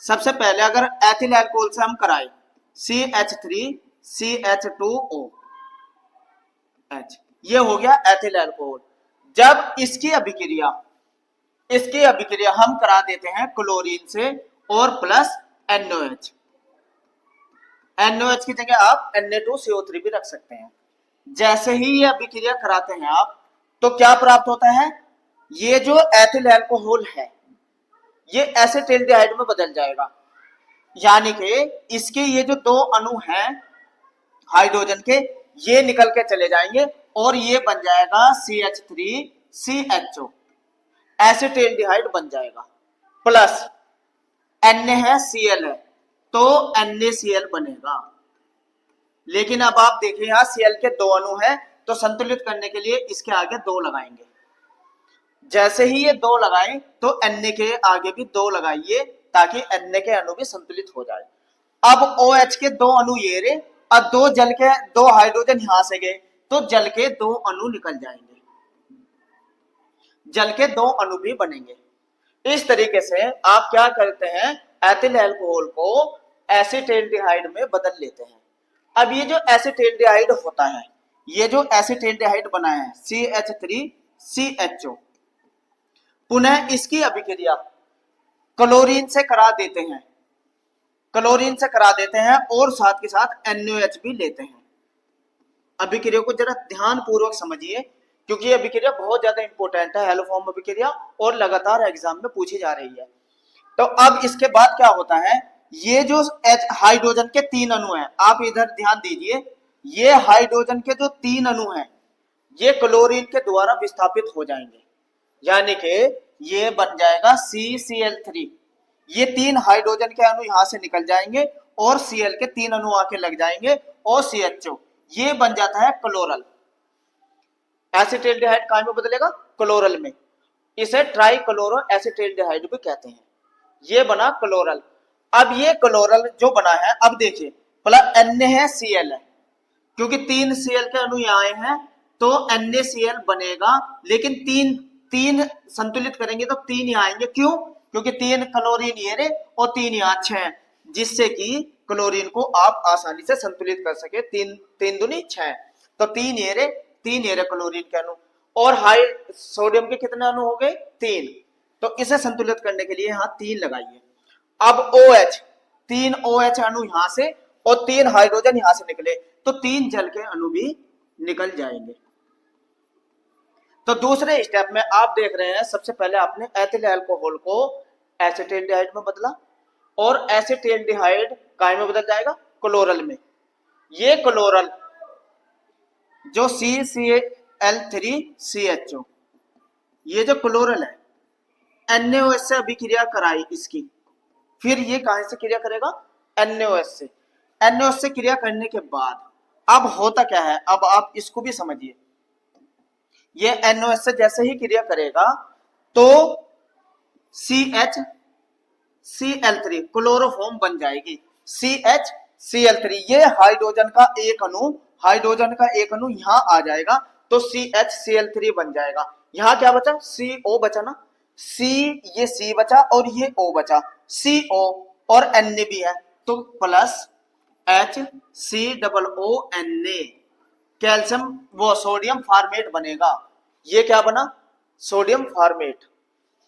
Speaker 1: सबसे पहले अगर एथिल अल्कोहल से हम कराए CH3CH2OH, ये हो गया एथिल अल्कोहल। जब इसकी अभिक्रिया हम करा देते हैं क्लोरीन से और प्लस NaOH, NaOH की जगह आप Na2CO3 भी रख सकते हैं। जैसे ही ये अभिक्रिया कराते हैं आप तो क्या प्राप्त होता है, ये जो एथिल अल्कोहल है ये एसिटिल्डिहाइड में बदल जाएगा, यानी कि इसके ये जो दो अणु हैं हाइड्रोजन के ये निकल के चले जाएंगे और ये बन जाएगा CH3CHO, एसिटिल्डिहाइड बन जाएगा। प्लस Na है Cl है तो NaCl बनेगा। लेकिन अब आप देखिए यहां Cl के दो अणु हैं तो संतुलित करने के लिए इसके आगे दो लगाएंगे। जैसे ही ये दो लगाएं तो Na के आगे भी दो लगाइए ताकि Na के अणु भी संतुलित हो जाए। अब OH के दो अणु ये रे, अब दो जल के दो हाइड्रोजन यहां से गए तो जल के दो अणु निकल जाएंगे, जल के दो अणु भी बनेंगे। इस तरीके से आप क्या करते हैं, एथिल अल्कोहल को एसिटिल्डिहाइड में बदल लेते हैं। अब ये जो एसिटिल्डिहाइड होता है, ये जो एसिटिल्डिहाइड बना है CH3CHO, पुनः इसकी अभिक्रिया क्लोरीन से करा देते हैं और साथ के साथ NaOH भी लेते हैं। अभिक्रिया को जरा ध्यान पूर्वक समझिए क्योंकि अभिक्रिया बहुत ज्यादा इंपॉर्टेंट है, हैलोफॉर्म अभिक्रिया, और लगातार एग्जाम में पूछी जा रही है। तो अब इसके बाद क्या होता है, ये जो हाइड्रोजन के तीन अणु हैं, आप इधर ध्यान दीजिए, ये हाइड्रोजन के जो तीन अणु हैं ये क्लोरीन के द्वारा विस्थापित हो जाएंगे, यानी कि ये बन जाएगा CCl3। ये तीन हाइड्रोजन के अणु यहां से निकल जाएंगे और Cl के तीन अणु आके लग जाएंगे और CHO, ये बन जाता है क्लोरल। एसिटिल्डिहाइड कहां में बदलेगा, क्लोरल में। इसे ट्राई क्लोरो एसिटिल्डिहाइड भी कहते हैं। ये बना क्लोरल। अब ये क्लोरल जो बना है, अब देखिए प्लस Na है Cl है, क्योंकि तीन Cl के अणु यहाँ आए हैं तो NaCl बनेगा, लेकिन तीन संतुलित करेंगे तो तीन यहाँ आएंगे। क्यों, क्योंकि तीन क्लोरीन ये रे और तीन यहाँ 6, जिससे कि क्लोरीन को आप आसानी से संतुलित कर सके। तीन तीन दूनी 6, तो तीन ये रे क्लोरीन के अणु, और हाई सोडियम के कितने अणु हो गए 3, तो इसे संतुलित करने के लिए यहाँ 3 लगाइए। अब OH, 3 OH अणु यहां से और 3 हाइड्रोजन यहां से निकले, तो 3 जल के अणु भी निकल जाएंगे। तो दूसरे स्टेप में आप देख रहे हैं, सबसे पहले आपने एथिल अल्कोहल को एसिटाल्डिहाइड में बदला, और एसिटाल्डिहाइड काय में बदल जाएगा, क्लोरल में। ये क्लोरल जो CCl3CHO, ये जो क्लोरल है, NaOH से अभिक्रिया कराई इसकी, फिर ये कहां से क्रिया करेगा, NaOH से। NaOH से क्रिया करने के बाद अब होता क्या है, अब आप इसको भी समझिए। ये NaOH से जैसे ही क्रिया करेगा तो CHCl3 क्लोरोफॉर्म बन जाएगी। CHCl3, ये हाइड्रोजन का एक अणु यहां आ जाएगा, तो CHCl3 बन जाएगा। यहां क्या बचा, CO बचा ना, ये C बचा और ये O बचा, CO और Na भी है, तो प्लस HCOONA, कैल्शियम वो सोडियम फार्मेट बनेगा। ये क्या बना, सोडियम फार्मेट।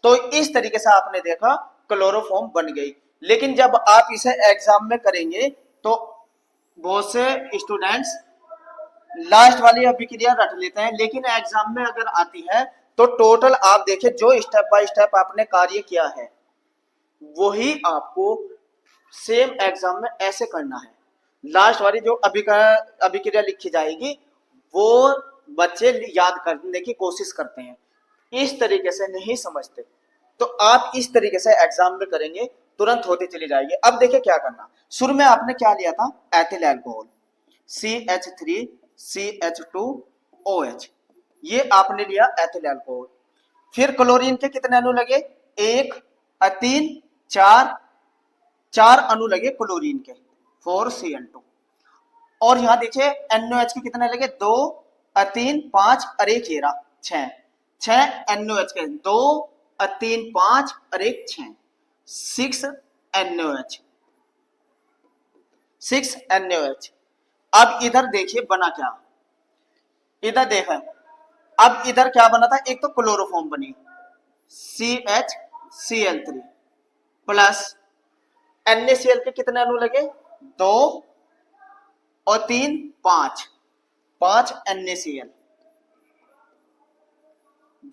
Speaker 1: तो इस तरीके से आपने देखा क्लोरोफॉर्म बन गई। लेकिन जब आप इसे एग्जाम में करेंगे तो बहुत से स्टूडेंट्स लास्ट वाली अभिक्रिया रट लेते हैं, लेकिन एग्जाम में अगर आती है तो टोटल आप देखिए जो स्टेप बाय स्टेप आपने कार्य किया है वही आपको सेम एग्जाम में ऐसे करना है। लास्ट वाली जो अभिक्रिया लिखी जाएगी वो बच्चे याद करने की कोशिश करते हैं, इस तरीके से नहीं समझते। तो आप इस तरीके से एग्जाम में करेंगे, तुरंत होती चली जाएगी। अब देखिए क्या करना, शुरू में आपने क्या लिया था, एथिल अल्कोहल CH3CH2OH, ये आपने लिया एथिल अल्कोहल। फिर क्लोरीन के कितने अणु लगे, 1 3 4 अणु लगे क्लोरीन के, 4Cl2। और यहां देखिए NaOH के कितने लगे, 2 3 5 और 1 हेरा 6 NaOH के, 2 3 5 और 1 6 NaOH। अब इधर देखिए बना क्या, इधर देखा, अब इधर क्या बना था, एक तो क्लोरोफॉर्म बनी CHCl3 प्लस NaCl के कितने अणु लगे, 2 और 3 5 NaCl।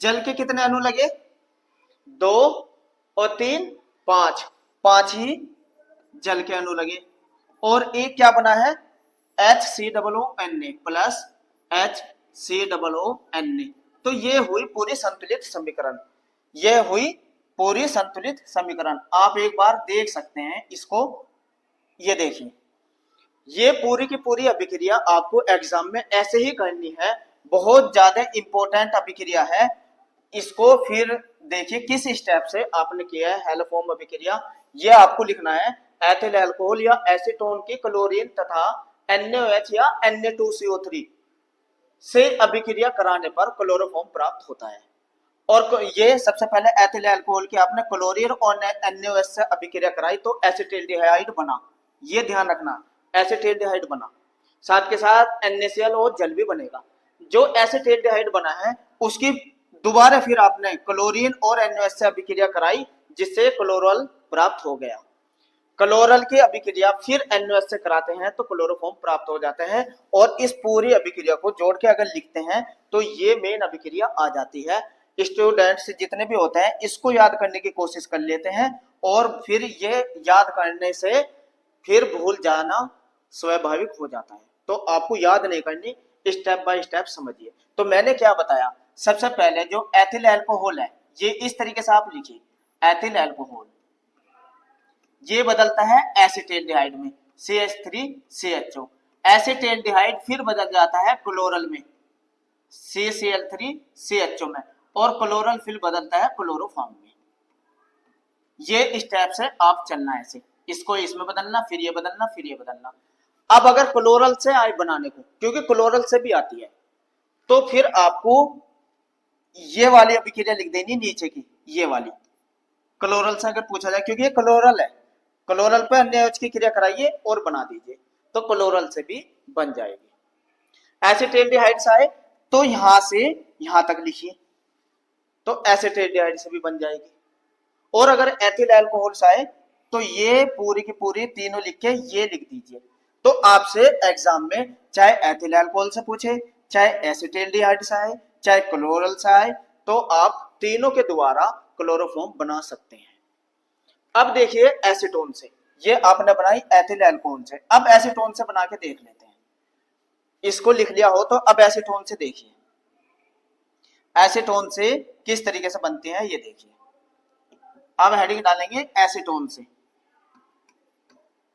Speaker 1: जल के कितने अणु लगे, 2 और 3 5 ही जल के अणु लगे, और एक क्या बना है, HCOONA प्लस HCOONA। तो ये हुई पूरी संतुलित समीकरण, ये हुई पूरी संतुलित समीकरण। आप एक बार देख सकते हैं इसको, ये देखिए, ये पूरी की पूरी अभिक्रिया आपको एग्जाम में ऐसे ही करनी है, बहुत ज्यादा इंपॉर्टेंट अभिक्रिया है। इसको फिर देखिए किस स्टेप से आपने किया है, हेलोफॉर्म अभिक्रिया, ये आपको लिखना है। एथिल अल्कोहल या एसीटोन की क्लोरीन तथा NaOH या Na2CO3 से अभिक्रिया कराने पर क्लोरोफॉर्म प्राप्त होता है। और ये सबसे पहले एथिल अल्कोहल की आपने क्लोरीन और NaOH से अभिक्रिया कराई तो एसिटाल्डिहाइड बना, ये ध्यान रखना, एसिटाल्डिहाइड बना, साथ के साथ NaCl और जल भी बनेगा। जो एसिटाल्डिहाइड बना है उसकी दोबारा फिर आपने क्लोरीन और NaOH से अभिक्रिया कराई, जिससे क्लोरल प्राप्त हो गया। क्लोरल की अभिक्रिया फिर NaOH से कराते हैं तो क्लोरोफॉर्म प्राप्त हो जाते हैं। और इस पूरी अभिक्रिया को जोड़ के अगर लिखते हैं तो ये मेन अभिक्रिया आ जाती है। स्टूडेंट्स जितने भी होते हैं इसको याद करने की कोशिश कर लेते हैं, और फिर ये याद करने से फिर भूल जाना स्वाभाविक हो जाता है। तो आपको याद नहीं करनी, स्टेप बाय स्टेप समझिए। तो मैंने क्या बताया, सबसे पहले जो एथिल अल्कोहल है ये इस तरीके से आप लिखिए, एथिल अल्कोहल ये बदलता है एसिटाल्डिहाइड में CH3CHO। एसिटाल्डिहाइड फिर बदल जाता है क्लोरल में CCl3CHO में, और क्लोरल फिर बदलता है क्लोरोफॉर्म में। ये स्टेप से आप चलना है, ऐसे इसको इसमें बदलना, फिर ये बदलना, फिर ये बदलना। अब अगर क्लोरल से आए बनाने को, क्योंकि क्लोरल से भी आती है, तो फिर आपको ये वाली अभिक्रिया लिख देनी नीचे की, ये वाली क्लोरल से अगर पूछा जाए, क्योंकि ये क्लोरल है, क्लोरल पे अन्य OH की क्रिया कराइए और बना दीजिए, तो क्लोरल से भी बन जाएगी। एसिटेल्डिहाइड्स आए तो यहां से यहां तक लिखिए, तो एसिटेल्डिहाइड से भी बन जाएगी। और अगर एथिल अल्कोहल्स आए तो ये पूरी की पूरी तीनों लिख के ये लिख दीजिए। तो आपसे एग्जाम में चाहे एथिल अल्कोहल से पूछे, चाहे एसिटेल्डिहाइड से आए, चाहे क्लोरल से आए, तो आप तीनों के द्वारा क्लोरोफॉर्म बना सकते हैं। अब देखिए एसीटोन से, ये आपने बनाई एथिल अल्कोहल से, अब एसीटोन से बना के देख लेते हैं। इसको लिख लिया हो तो अब एसीटोन से देखिए, एसीटोन से किस तरीके से बनती है ये देखिए। अब हेडिंग डालेंगे एसीटोन से,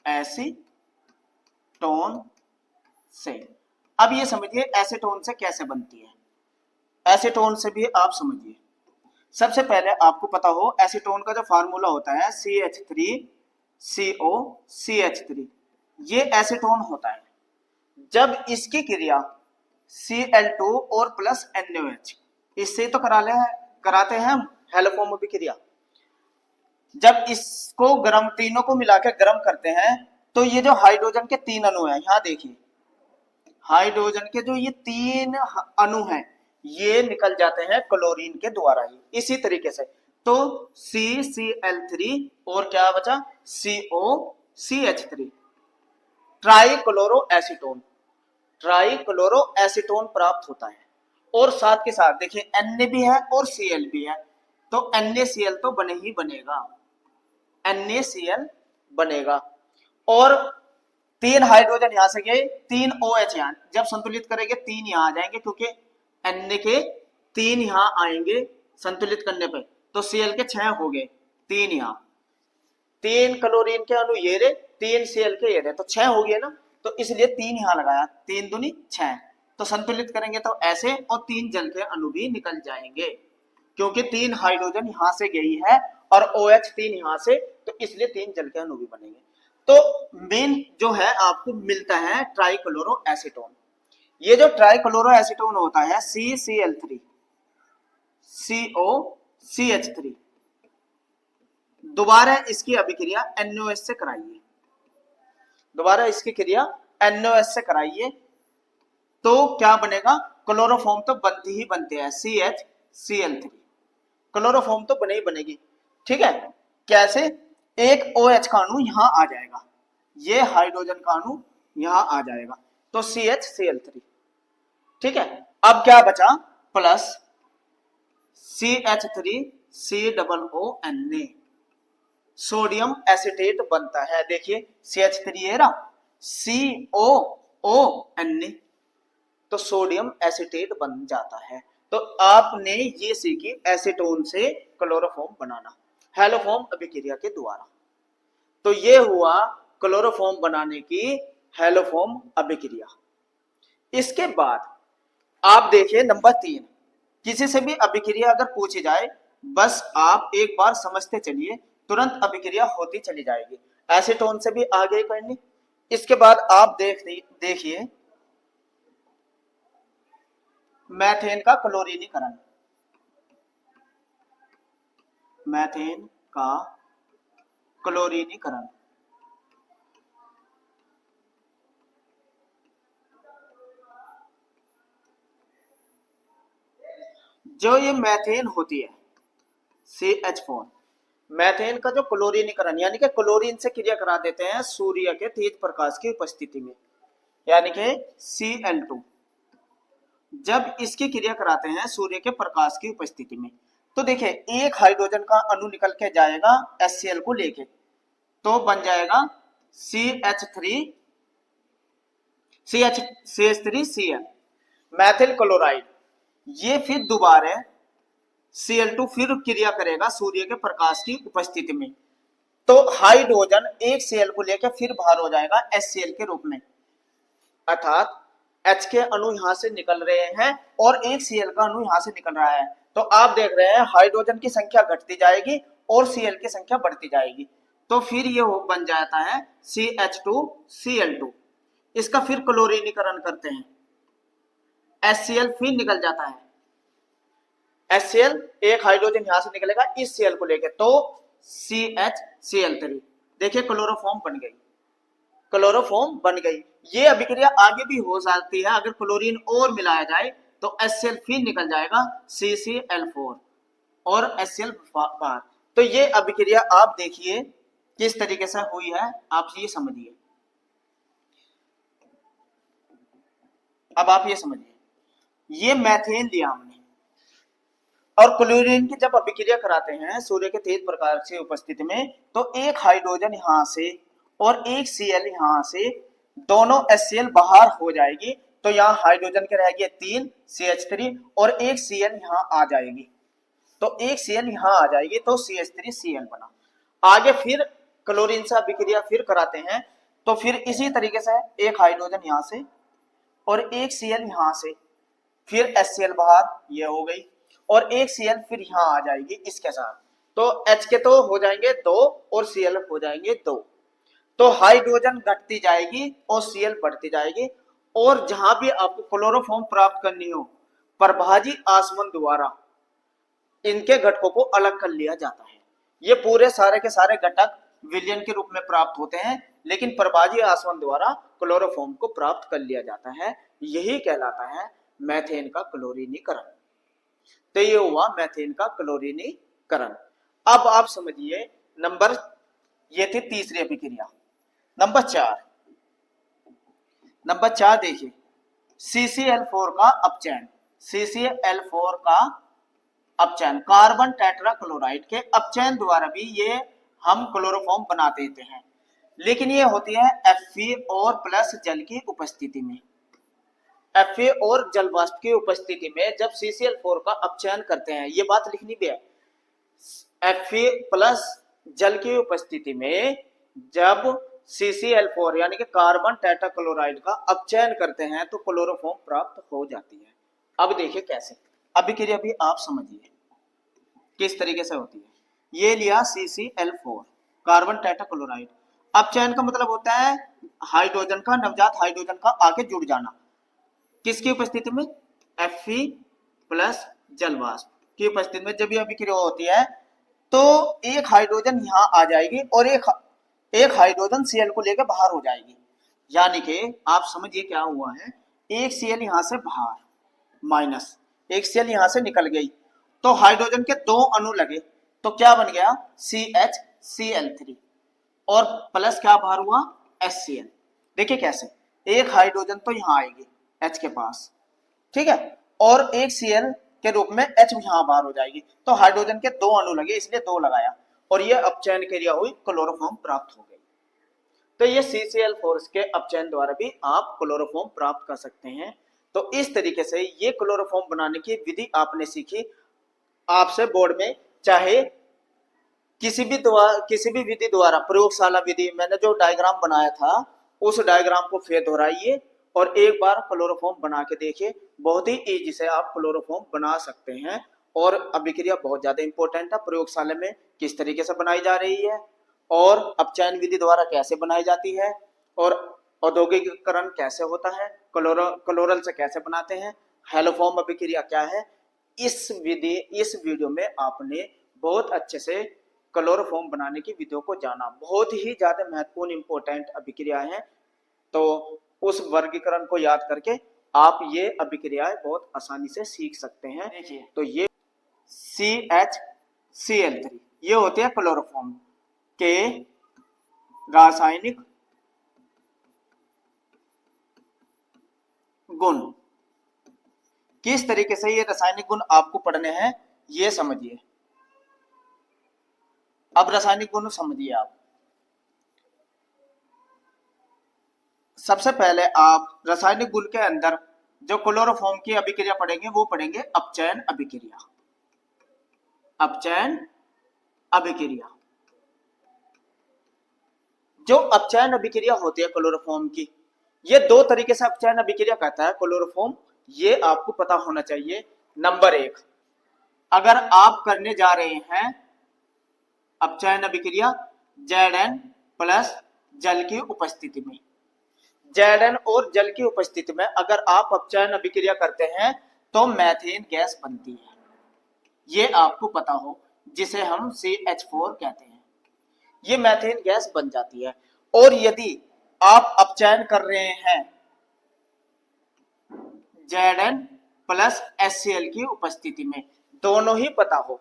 Speaker 1: एसीटोन से। अब ये समझिए एसीटोन से कैसे बनती है, एसीटोन से भी आप समझिए। सबसे पहले आपको पता हो एसीटोन का जो फार्मूला होता है CH3COCH3, ये एसीटोन होता है। जब इसकी क्रिया Cl2 और प्लस NaOH, इससे तो कराते हैं हम हेलोफॉर्म अभिक्रिया। जब इसको गर्म, तीनों को मिलाकर गर्म करते हैं तो ये जो हाइड्रोजन के 3 अणु हैं, यहां देखिए हाइड्रोजन के जो ये 3 अणु हैं ये निकल जाते हैं क्लोरीन के द्वारा ही, इसी तरीके से। तो CCl3 और क्या बचा COCH3, trichloro acetone, trichloro acetone प्राप्त होता है। और साथ के साथ देखिए Na भी है और Cl भी है, तो NaCl तो बने ही बनेगा, NaCl बनेगा। और 3 हाइड्रोजन यहां से गए, 3 OH यहां, जब संतुलित करेंगे 3 यहां आ जाएंगे, क्योंकि Na के 3 यहां आएंगे संतुलित करने पे, तो Cl के 6 हो गए, 3 यहां, 3 क्लोरीन के अणु ये रहे, 3 Cl के ये रहे, तो 6 हो गए ना, तो इसलिए 3 यहां लगाया, 3 दूनी 6, तो संतुलित करेंगे तो ऐसे, और 3 जल के अणु भी निकल जाएंगे, क्योंकि 3 हाइड्रोजन यहां से गई है और OH 3 यहां से, तो इसलिए 3 जल के अणु भी बनेंगे। तो मेन जो है आपको मिलता है ट्राइक्लोरो एसीटोन। ये जो ट्राइक्लोरो एसीटोन होता है CCl3 COCH3, दोबारा इसकी अभिक्रिया NaOH से कराइए, दोबारा इसकी क्रिया NaOH से कराइए, तो क्या बनेगा, क्लोरोफॉर्म तो बनती ही बनते हैं CHCl3, क्लोरोफॉर्म तो बने ही बनेगी। ठीक है, कैसे, एक OH का अणु यहां आ जाएगा, ये हाइड्रोजन का अणु यहां आ जाएगा, तो CHCl3। ठीक है, अब क्या बचा, प्लस CH3COONA, सोडियम एसिटेट बनता है। देखिए CH3 ये रहा, COONA, तो सोडियम एसिटेट बन जाता है। तो आपने ये सीखी एसीटोन से क्लोरोफॉर्म बनाना हेलोफॉर्म अभिक्रिया के द्वारा। तो ये हुआ क्लोरोफॉर्म बनाने की हेलोफॉर्म अभिक्रिया। इसके बाद आप देखिए नंबर 3, किसी से भी अभिक्रिया अगर पूछी जाए, बस आप एक बार समझते चलिए, तुरंत अभिक्रिया होती चली जाएगी। एसीटोन से भी आगे करनी। इसके बाद आप देखिए मैथेन का क्लोरीनीकरण, मैथेन का क्लोरीनीकरण। जो ये मैथेन होती है CH4, मैथेन का जो क्लोरीनीकरण यानी कि क्लोरीन से क्रिया करा देते हैं सूर्य के तेज प्रकाश की उपस्थिति में, यानी कि Cl2, जब इसकी क्रिया कराते हैं सूर्य के प्रकाश की उपस्थिति में, तो देखिए एक हाइड्रोजन का अणु निकल के जाएगा HCl को लेके, तो बन जाएगा CH3Cl, मैथिल क्लोराइड। ये फिर दोबारा Cl2 फिर क्रिया करेगा सूर्य के प्रकाश की उपस्थिति में, तो हाइड्रोजन एक Cl को लेकर फिर बाहर हो जाएगा HCl के रूप में, अर्थात H के अणु यहां से निकल रहे हैं और एक Cl का अणु यहां से निकल रहा है। तो आप देख रहे हैं हाइड्रोजन की संख्या घटती जाएगी और Cl की संख्या बढ़ती जाएगी, तो फिर ये बन जाता है CH2Cl2। इसका फिर क्लोरीनीकरण करते हैं, HCl फिर निकल जाता है, HCl एक हाइड्रोजन यहां से निकलेगा इस Cl को लेकर, तो CHCl3। देखिए क्लोरोफॉर्म बन गई, क्लोरोफॉर्म बन गई। ये अभिक्रिया आगे भी हो सकती है, अगर क्लोरीन और मिलाया जाए तो HCl फिर निकल जाएगा CCl4 और HCl बाहर। तो ये अभिक्रिया आप देखिए किस तरीके से हुई है, आप ये समझिए। अब आप ये समझिए, ये मैथेन लिया हमने और क्लोरीन की जब अभिक्रिया कराते हैं सूर्य के तेज प्रकाश की उपस्थिति में, तो एक हाइड्रोजन यहां से और एक Cl यहां से, दोनों HCl बाहर हो जाएगी। तो यहाँ हाइड्रोजन के रहेगी 3 CH3 और एक Cl यहाँ आ जाएगी, तो एक Cl यहाँ आ जाएगी, तो CH3Cl बना। आगे फिर क्लोरीन से अभिक्रिया फिर कराते हैं, तो फिर इसी तरीके से एक हाइड्रोजन यहाँ से और एक Cl यहाँ से, फिर HCl बाहर, ये हो गई, और एक Cl फिर यहाँ आ जाएगी इसके साथ। तो H के तो हो जाएंगे 2 और Cl हो जाएंगे 2। तो हाइड्रोजन घटती जाएगी और Cl बढ़ती जाएगी। और जहां भी आपको क्लोरोफॉर्म प्राप्त करनी हो, प्रभाजी आसवन द्वारा इनके घटकों को अलग कर लिया जाता है। ये पूरे सारे के सारे घटक विलयन के रूप में प्राप्त होते हैं, लेकिन प्रभाजी आसवन द्वारा क्लोरोफॉर्म को प्राप्त कर लिया जाता है। यही कहलाता है मैथेन का क्लोरीनीकरण। तो ये हुआ मैथेन का क्लोरीनीकरण। अब आप समझिए नंबर, ये थी तीसरी अभिक्रिया। नंबर 4 देखिए, CCl4 का अपचयन। CCl4 का अपचयन कार्बन टेट्राक्लोराइड के अपचयन द्वारा भी ये हम क्लोरोफॉर्म बना देते हैं, लेकिन ये होती है Fe और प्लस जल की उपस्थिति में। Fa और जल वाष्प की उपस्थिति में जब CCl4 का अपचयन करते हैं, ये बात लिखनी भी है, Fa प्लस जल की उपस्थिति में जब CCl4 यानी कि कार्बन टेट्राक्लोराइड का अपचयन करते हैं तो क्लोरोफॉर्म प्राप्त हो जाती है। अब देखिए कैसे, अभिक्रिया भी आप समझिए किस तरीके से होती है। ये लिया CCl4 कार्बन टेट्राक्लोराइड, अपचयन का मतलब होता है हाइड्रोजन का, नवजात हाइड्रोजन का आके जुड़ जाना, किसकी उपस्थिति में, Fe प्लस जल वाष्प की उपस्थिति में जब ये अभिक्रिया होती है तो एक हाइड्रोजन यहाँ आ जाएगी और एक हाइड्रोजन Cl को लेकर बाहर हो जाएगी। यानी कि आप समझिए क्या हुआ है, एक Cl यहां से बाहर माइनस, एक Cl यहां से निकल गई, तो हाइड्रोजन के 2 अणु लगे, तो क्या बन गया CHCl3 और प्लस क्या बाहर हुआ HCl। देखिए कैसे, एक हाइड्रोजन तो यहां आएगी H के पास, ठीक है, और एक Cl के रूप में H यहां बाहर हो जाएगी, तो हाइड्रोजन के 2 अणु लगे इसलिए 2 लगाया और ये अपचयन क्रिया हुई, क्लोरोफॉर्म प्राप्त हो गई। तो ये CCl4 के अपचयन द्वारा भी आप क्लोरोफॉर्म प्राप्त कर सकते हैं। तो इस तरीके से ये क्लोरोफॉर्म बनाने की विधि आपने सीखी। आपसे बोर्ड में चाहे किसी भी विधि द्वारा, प्रयोगशाला विधि, मैंने जो डायग्राम बनाया था उस डायग्राम को फिर दोहराइए और एक बार क्लोरोफॉर्म बना के देखिए। बहुत ही इजी से आप क्लोरोफॉर्म बना सकते हैं और अभिक्रिया बहुत ज्यादा इंपॉर्टेंट है। प्रयोगशाला में किस तरीके से बनाई जा रही है और अपचयन विधि द्वारा कैसे बनाई जाती है और औद्योगिकीकरण कैसे होता है, क्लोरल से कैसे बनाते हैं, हेलोफॉर्म अभिक्रिया क्या है, इस वीडियो में आपने बहुत अच्छे से क्लोरोफॉर्म बनाने की विधियों को जाना। बहुत ही ज्यादा महत्वपूर्ण इंपॉर्टेंट अभिक्रिया है, तो उस वर्गीकरण को याद करके आप ये अभिक्रियाएं बहुत आसानी से सीख सकते हैं। देखिए तो ये CHCl3 ये होते हैं क्लोरोफॉर्म के रासायनिक गुण। किस तरीके से ये रासायनिक गुण आपको पढ़ने हैं ये समझिए। अब रासायनिक गुण समझिए आप। सबसे पहले आप रासायनिक गुण के अंदर जो क्लोरोफॉर्म की अभिक्रिया पढ़ेंगे वो पढ़ेंगे अपचयन अभिक्रिया। अपचयन अभिक्रिया, जो अपचयन अभिक्रिया होती है क्लोरोफॉर्म की, ये 2 तरीके से अपचयन अभिक्रिया करता है क्लोरोफॉर्म, ये आपको पता होना चाहिए। नंबर 1, अगर आप करने जा रहे हैं अपचयन अभिक्रिया Zn प्लस जल की उपस्थिति में, Zn और जल की उपस्थिति में अगर आप अपचयन अभिक्रिया करते हैं तो मैथेन गैस बनती है, ये आपको पता हो, जिसे हम CH4 कहते हैं। ये मैथेन गैस बन जाती है। और यदि आप अपचयन कर रहे हैं Zn प्लस HCl की उपस्थिति में, दोनों ही पता हो,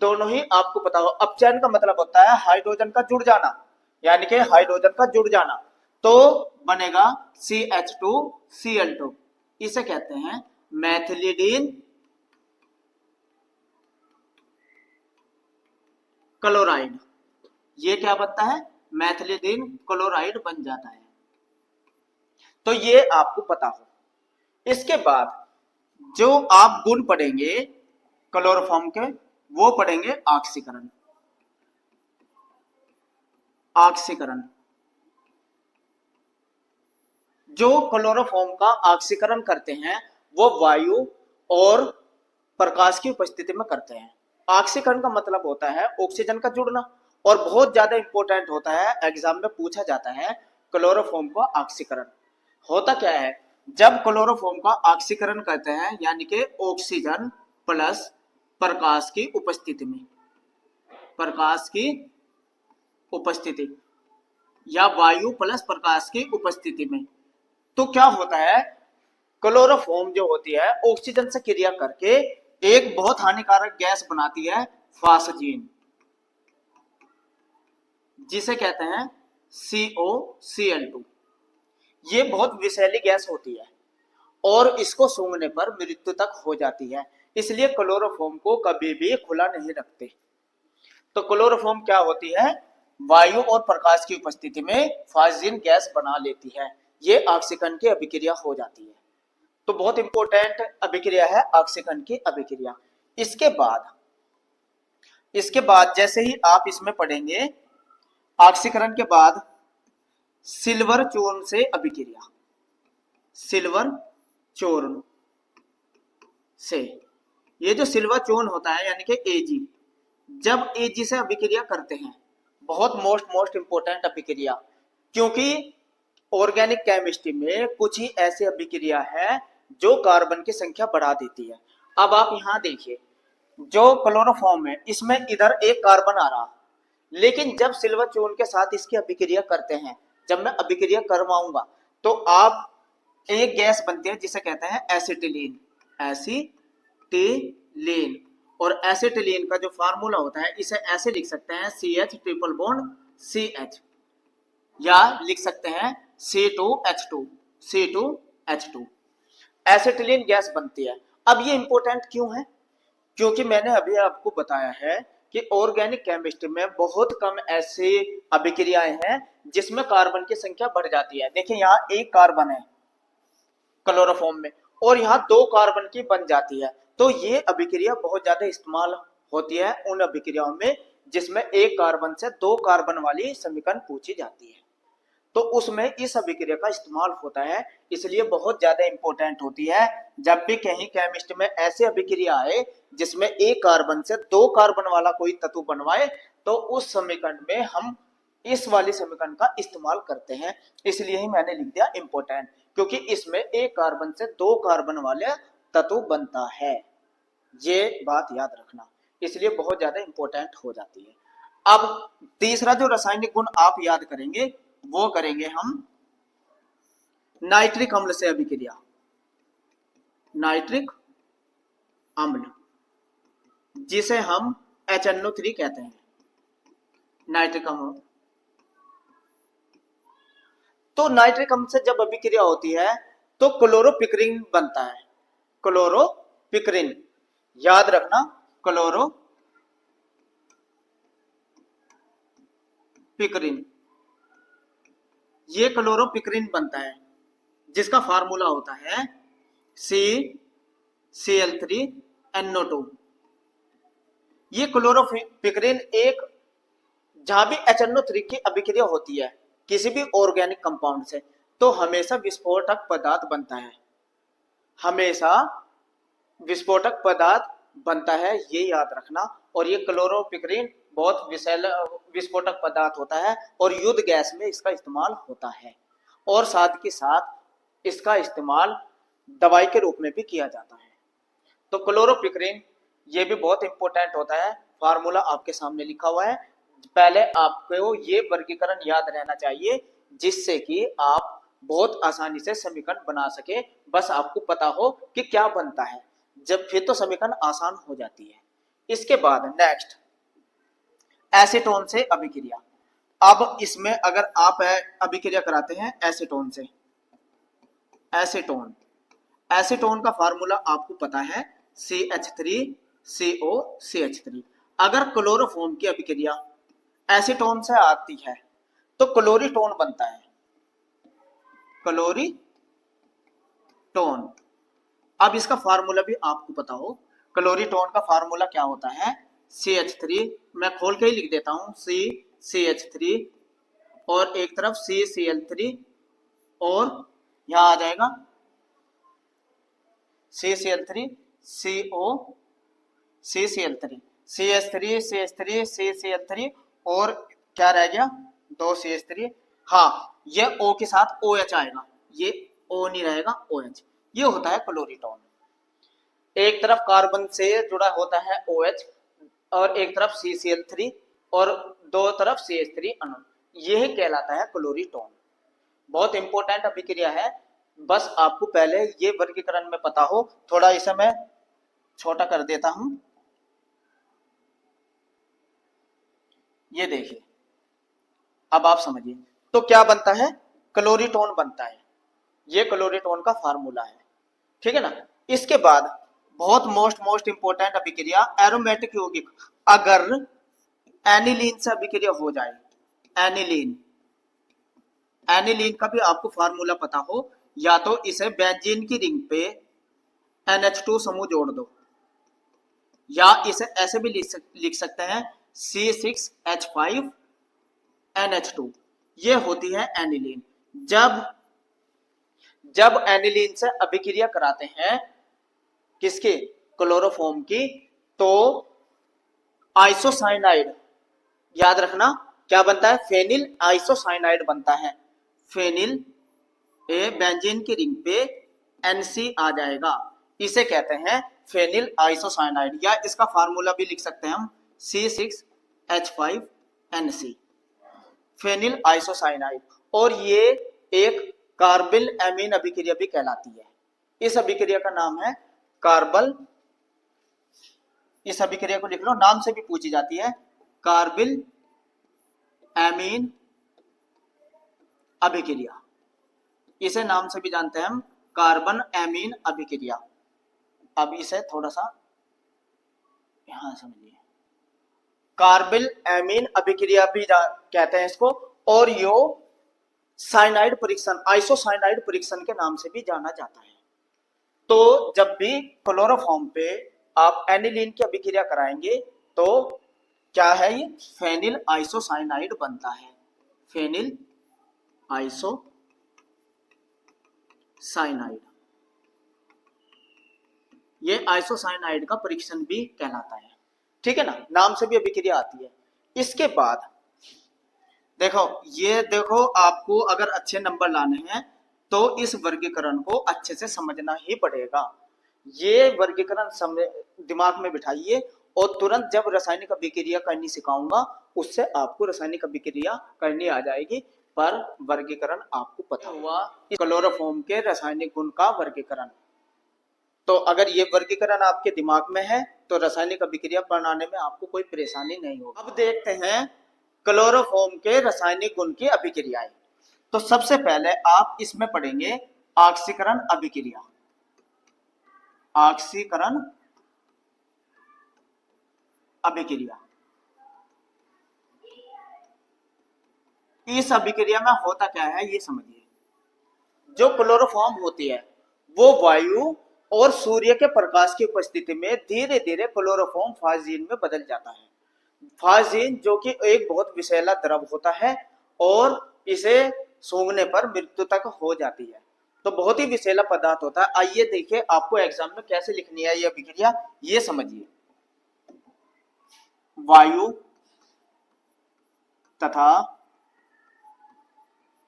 Speaker 1: दोनों ही आपको पता हो। अपचयन का मतलब होता है हाइड्रोजन का जुड़ जाना, यानी कि हाइड्रोजन का जुड़ जाना, तो बनेगा CH2Cl2, इसे कहते हैं मैथिलिडीन क्लोराइड। ये क्या बनता है? मैथिलिडीन क्लोराइड बन जाता है। तो ये आपको पता हो। इसके बाद जो आप गुण पढ़ेंगे क्लोरोफॉर्म के, वो पढ़ेंगे ऑक्सीकरण। ऑक्सीकरण, जो क्लोरोफॉर्म का ऑक्सीकरण करते हैं वो वायु और प्रकाश की उपस्थिति में करते हैं। ऑक्सीकरण का मतलब होता है ऑक्सीजन का जुड़ना, और बहुत ज्यादा इंपॉर्टेंट होता है, एग्जाम में पूछा जाता है क्लोरोफॉर्म का ऑक्सीकरण। होता क्या है, जब क्लोरोफॉर्म का ऑक्सीकरण करते हैं, यानी कि ऑक्सीजन प्लस प्रकाश की उपस्थिति में, प्रकाश की उपस्थिति या वायु प्लस प्रकाश की उपस्थिति में, तो क्या होता है, क्लोरोफॉर्म जो होती है ऑक्सीजन से क्रिया करके एक बहुत हानिकारक गैस बनाती है फास्जीन, जिसे कहते हैं COCl2। ये बहुत विषैली गैस होती है और इसको सूंघने पर मृत्यु तक हो जाती है, इसलिए क्लोरोफॉर्म को कभी भी खुला नहीं रखते। तो क्लोरोफॉर्म क्या होती है, वायु और प्रकाश की उपस्थिति में फास्जीन गैस बना लेती है, ये ऑक्सीकरण की अभिक्रिया हो जाती है। तो बहुत इंपॉर्टेंट अभिक्रिया है ऑक्सीकरण की अभिक्रिया। इसके बाद जैसे ही आप इसमें पढ़ेंगे ऑक्सीकरण के बाद सिल्वर चूर्ण से अभिक्रिया, सिल्वर चूर्ण से, ये जो सिल्वर चूर्ण होता है यानी कि Ag, जब Ag से अभिक्रिया करते हैं, बहुत मोस्ट इंपोर्टेंट अभिक्रिया, क्योंकि ऑर्गेनिक केमिस्ट्री में कुछ ही ऐसी अभिक्रिया है जो कार्बन की संख्या बढ़ा देती है। अब आप यहां देखिए, जो क्लोरोफॉर्म है इसमें इधर एक कार्बन आ रहा, लेकिन जब सिल्वर चूर्ण के साथ इसकी अभिक्रिया करते हैं, जब मैं अभिक्रिया करवाऊंगा तो आप एक गैस बनती है जिसे कहते हैं एसिटिलीन, एसिटिलीन। और एसिटिलीन का जो फार्मूला होता है इसे ऐसे लिख सकते हैं CH ट्रिपल बॉन्ड CH, या लिख सकते हैं C2H2, C2H2। एसिटिलीन गैस बनती है। अब ये इंपॉर्टेंट क्यों है, क्योंकि मैंने अभी आपको बताया है कि ऑर्गेनिक केमिस्ट्री में बहुत कम ऐसी अभिक्रियाएं हैं जिसमें कार्बन की संख्या बढ़ जाती है। देखिए यहाँ एक कार्बन है क्लोरोफॉर्म में और यहाँ दो कार्बन की बन जाती है, तो ये अभिक्रिया बहुत ज्यादा इस्तेमाल होती है उन अभिक्रियाओं में जिसमें एक कार्बन से दो कार्बन वाली समीकरण पूछी जाती है, तो उसमें इस अभिक्रिया का इस्तेमाल होता है, इसलिए बहुत ज्यादा इंपॉर्टेंट होती है। जब भी कहीं केमिस्ट्री में ऐसी अभिक्रिया आए जिसमें एक कार्बन से दो कार्बन वाला कोई तत्व बनवाए, तो उस समीकरण में हम इस वाली समीकरण का इस्तेमाल करते हैं, इसलिए ही मैंने लिख दिया इंपॉर्टेंट, क्योंकि इसमें एक कार्बन से दो कार्बन वाले तत्व बनता है, ये बात याद रखना, इसलिए बहुत ज्यादा इंपॉर्टेंट हो जाती है। अब तीसरा जो रासायनिक गुण आप याद करेंगे वो करेंगे हम नाइट्रिक अम्ल से अभिक्रिया, नाइट्रिक अम्ल, जिसे हम HNO3 कहते हैं, नाइट्रिक अम्ल। तो नाइट्रिक अम्ल से जब अभिक्रिया होती है तो क्लोरोपिक्रिन बनता है, क्लोरोपिक्रिन, याद रखना, क्लोरोपिक्रिन, ये क्लोरोपिक्रिन बनता है जिसका फार्मूला होता है CCl3NO2। ये क्लोरोपिक्रिन एक, जहां भी HNO3 की अभिक्रिया होती है किसी भी ऑर्गेनिक कंपाउंड से, तो हमेशा विस्फोटक पदार्थ बनता है, हमेशा विस्फोटक पदार्थ बनता है, ये याद रखना। और ये क्लोरोपिक्रिन बहुत विषैला विस्फोटक पदार्थ होता है और युद्ध गैस में इसका इस्तेमाल होता है, और साथ के साथ इसका इस्तेमाल दवाई के रूप में भी किया जाता है। तो क्लोरोपिक्रिन ये भी बहुत इंपॉर्टेंट होता है, फार्मूला आपके सामने लिखा हुआ है, पहले आपको ये वर्गीकरण याद रहना चाहिए जिससे कि आप बहुत आसानी से समीकरण बना सके। बस आपको पता हो कि क्या बनता है, जब फिर तो समीकरण आसान हो जाती है। इसके बाद नेक्स्ट एसीटोन से अभिक्रिया। अब इसमें अगर आप अभिक्रिया कराते हैं एसीटोन से, एसीटोन, एसीटोन का फार्मूला आपको पता है CH3COCH3। अगर क्लोरोफॉर्म की अभिक्रिया एसीटोन से आती है तो क्लोरीटोन बनता है, क्लोरीटोन। अब इसका फार्मूला भी आपको पता हो, क्लोरीटोन का फार्मूला क्या होता है, CH3, मैं खोल के ही लिख देता हूं, CH3 और एक तरफ CCl3 और यहां आ जाएगा CCl3 CO CCl3 CH3 CH3 CCl3 और क्या रह गया, 2 CH3। हाँ, ये O के साथ OH आएगा, ये O नहीं रहेगा, OH। ये होता है क्लोरीटोन। एक तरफ कार्बन से जुड़ा होता है OH और एक तरफ CCl3 और दो तरफ CH3 अणु, यही कहलाता है क्लोरीटोन। बहुत इंपॉर्टेंट अभिक्रिया है, बस आपको पहले ये वर्गीकरण में पता हो। थोड़ा इसे मैं छोटा कर देता हूं, ये देखिए, अब आप समझिए। तो क्या बनता है, क्लोरीटोन बनता है, ये क्लोरीटोन का फार्मूला है, ठीक है ना। इसके बाद बहुत मोस्ट इंपोर्टेंट अभिक्रिया एरोमेटिक यौगिक। अगर एनिलीन से अभिक्रिया हो जाए, एनिलीन, एनिलीन का भी आपको फार्मूला पता हो, या तो इसे बेंजीन की रिंग पे NH2 समूह जोड़ दो, या इसे ऐसे भी लिख सकते हैं C6H5NH2, ये होती है एनिलीन। जब एनिलीन से अभिक्रिया कराते हैं किसके, क्लोरोफॉर्म की, तो आइसोसाइनाइड, याद रखना क्या बनता है, फेनिल आइसोसाइनाइड बनता है। फेनिल ए बेंजीन की रिंग पे NC आ जाएगा, इसे कहते हैं फेनिल आइसोसाइनाइड, या इसका फार्मूला भी लिख सकते हैं हम C6H5NC, फेनिल आइसोसाइनाइड। और ये एक कार्बिल एमीन अभिक्रिया भी कहलाती है। इस अभिक्रिया का नाम है कार्बल, इस अभिक्रिया को लिख लो, नाम से भी पूछी जाती है, कार्बिल एमीन अभिक्रिया, इसे नाम से भी जानते हैं हम कार्बन एमीन अभिक्रिया। अब इसे थोड़ा सा यहां समझिए, कार्बिल एमीन अभिक्रिया भी कहते हैं इसको, और यो साइनाइड परीक्षण, आइसोसाइनाइड परीक्षण के नाम से भी जाना जाता है। तो जब भी क्लोरोफॉर्म पे आप एनिलीन की अभिक्रिया कराएंगे तो क्या है, ये फेनिल आइसोसाइनाइड बनता है, फेनिल आइसोसाइनाइड, ये आइसोसाइनाइड का परीक्षण भी कहलाता है, ठीक है ना, नाम से भी अभिक्रिया आती है। इसके बाद देखो, ये देखो, आपको अगर अच्छे नंबर लाने हैं तो इस वर्गीकरण को अच्छे से समझना ही पड़ेगा। ये वर्गीकरण दिमाग में बिठाइए, और तुरंत जब रासायनिक अभिक्रिया करनी सिखाऊंगा उससे आपको रासायनिक अभिक्रिया करनी आ जाएगी, पर वर्गीकरण आपको पता हुआ क्लोरोफॉर्म के रासायनिक गुण का वर्गीकरण। तो अगर ये वर्गीकरण आपके दिमाग में है तो रासायनिक अभिक्रिया बनाने में आपको कोई परेशानी नहीं होगी। अब देखते हैं क्लोरोफॉर्म के रासायनिक गुण की अभिक्रियाएं। तो सबसे पहले आप इसमें पढ़ेंगे ऑक्सीकरण अभिक्रिया, ऑक्सीकरण अभिक्रिया। इस अभिक्रिया में होता क्या है ये समझिए। जो क्लोरोफॉर्म होती है वो वायु और सूर्य के प्रकाश की उपस्थिति में धीरे धीरे क्लोरोफॉर्म फाजिन में बदल जाता है। फाजिन जो कि एक बहुत विषैला द्रव होता है और इसे सूंघने पर मृत्यु तक हो जाती है, तो बहुत ही विषैला पदार्थ होता है। आइए देखिए आपको एग्जाम में कैसे लिखनी है ये अभिक्रिया, ये समझिए। वायु तथा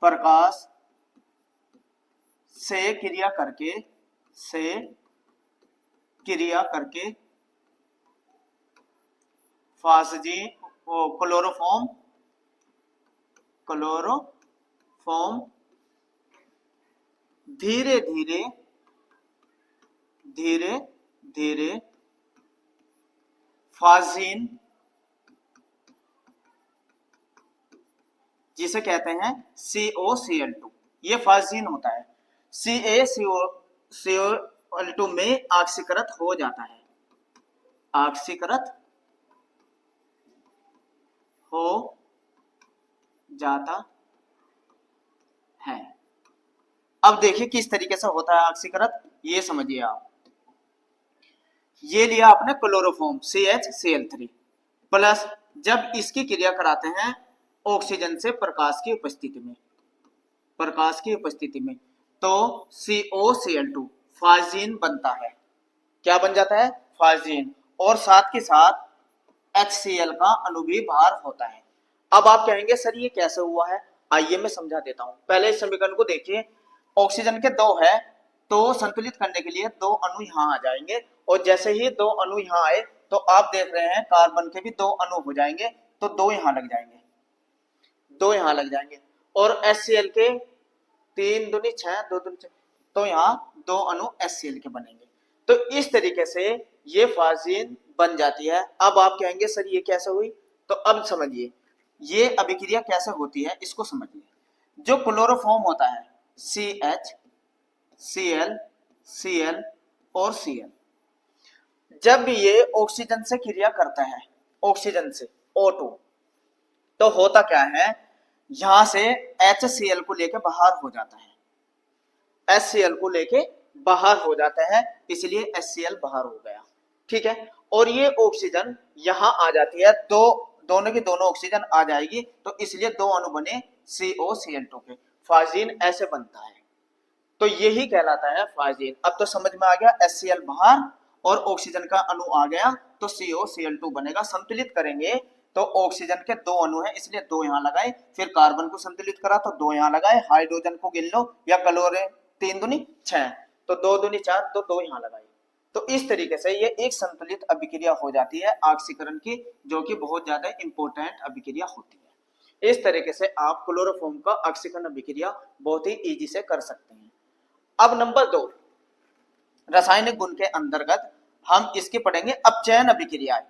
Speaker 1: प्रकाश से क्रिया करके फाजिन क्लोरोफॉर्म धीरे धीरे फाजीन, जिसे कहते हैं COCl2, ये फाजीन होता है। CaCO2 में ऑक्सीकृत हो जाता है, ऑक्सीकृत हो जाता है। अब देखिए किस तरीके से होता है ऑक्सीकृत, ये समझिए आप। ये लिया आपने क्लोरोफॉर्म CHCl3 प्लस, जब इसकी क्रिया कराते हैं ऑक्सीजन से प्रकाश की उपस्थिति में, तो COCl2 फाजीन बनता है। क्या बन जाता है? फाजीन। और साथ के साथ HCl का अणु भी बाहर होता है। अब आप कहेंगे सर ये कैसे हुआ है? आइए मैं समझा देता हूं। पहले इस समीकरण को देखिए, ऑक्सीजन के 2 है, तो संतुलित करने के लिए 2 अणु यहां आ जाएंगे, और जैसे ही 2 अणु यहां आए तो आप देख रहे हैं कार्बन के भी 2 अणु हो जाएंगे, तो 2 यहां लग जाएंगे, 2 यहां लग जाएंगे। और HCl के 3 दूनी 6, 2 दूनी 6, तो यहाँ 2 अणु HCl के बनेंगे। तो इस तरीके से ये फाजीन बन जाती है। अब आप कहेंगे सर ये कैसे हुई? तो अब समझिए ये अभिक्रिया कैसे होती है, इसको समझिए। जो क्लोरोफॉर्म होता है CH, Cl, Cl और Cl, जब ये ऑक्सीजन से क्रिया करता है, ऑक्सीजन से O2, तो होता क्या है, यहां से HCl को लेके बाहर हो जाता है, HCl को लेके बाहर हो जाता है, इसलिए HCl बाहर हो गया। ठीक है, और ये ऑक्सीजन यहां आ जाती है, दोनों की दोनों ऑक्सीजन आ जाएगी, तो इसलिए 2 अणु बने COCl2 के। फाजीन ऐसे बनता है, तो यही कहलाता है फाजीन। अब तो समझ में आ गया, HCl बाहर और ऑक्सीजन का अणु आ गया, तो COCl2 बनेगा। संतुलित करेंगे तो ऑक्सीजन के 2 अणु हैं, इसलिए 2 यहां लगाए, फिर कार्बन को संतुलित करा तो 2 यहां लगाए, हाइड्रोजन को गिन लो या क्लोरीन 3 दूनी 6, तो 2 दूनी 4, तो 2 यहां लगाए। तो इस तरीके से ये एक संतुलित अभिक्रिया हो जाती है ऑक्सीकरण की, जो कि बहुत ज्यादा इंपॉर्टेंट अभिक्रिया होती है। इस तरीके से आप क्लोरोफॉर्म का ऑक्सीकरण अभिक्रिया बहुत ही इजी से कर सकते हैं। अब नंबर 2, रासायनिक गुण के अंतर्गत हम इसकी पढ़ेंगे अपचयन अभिक्रिया।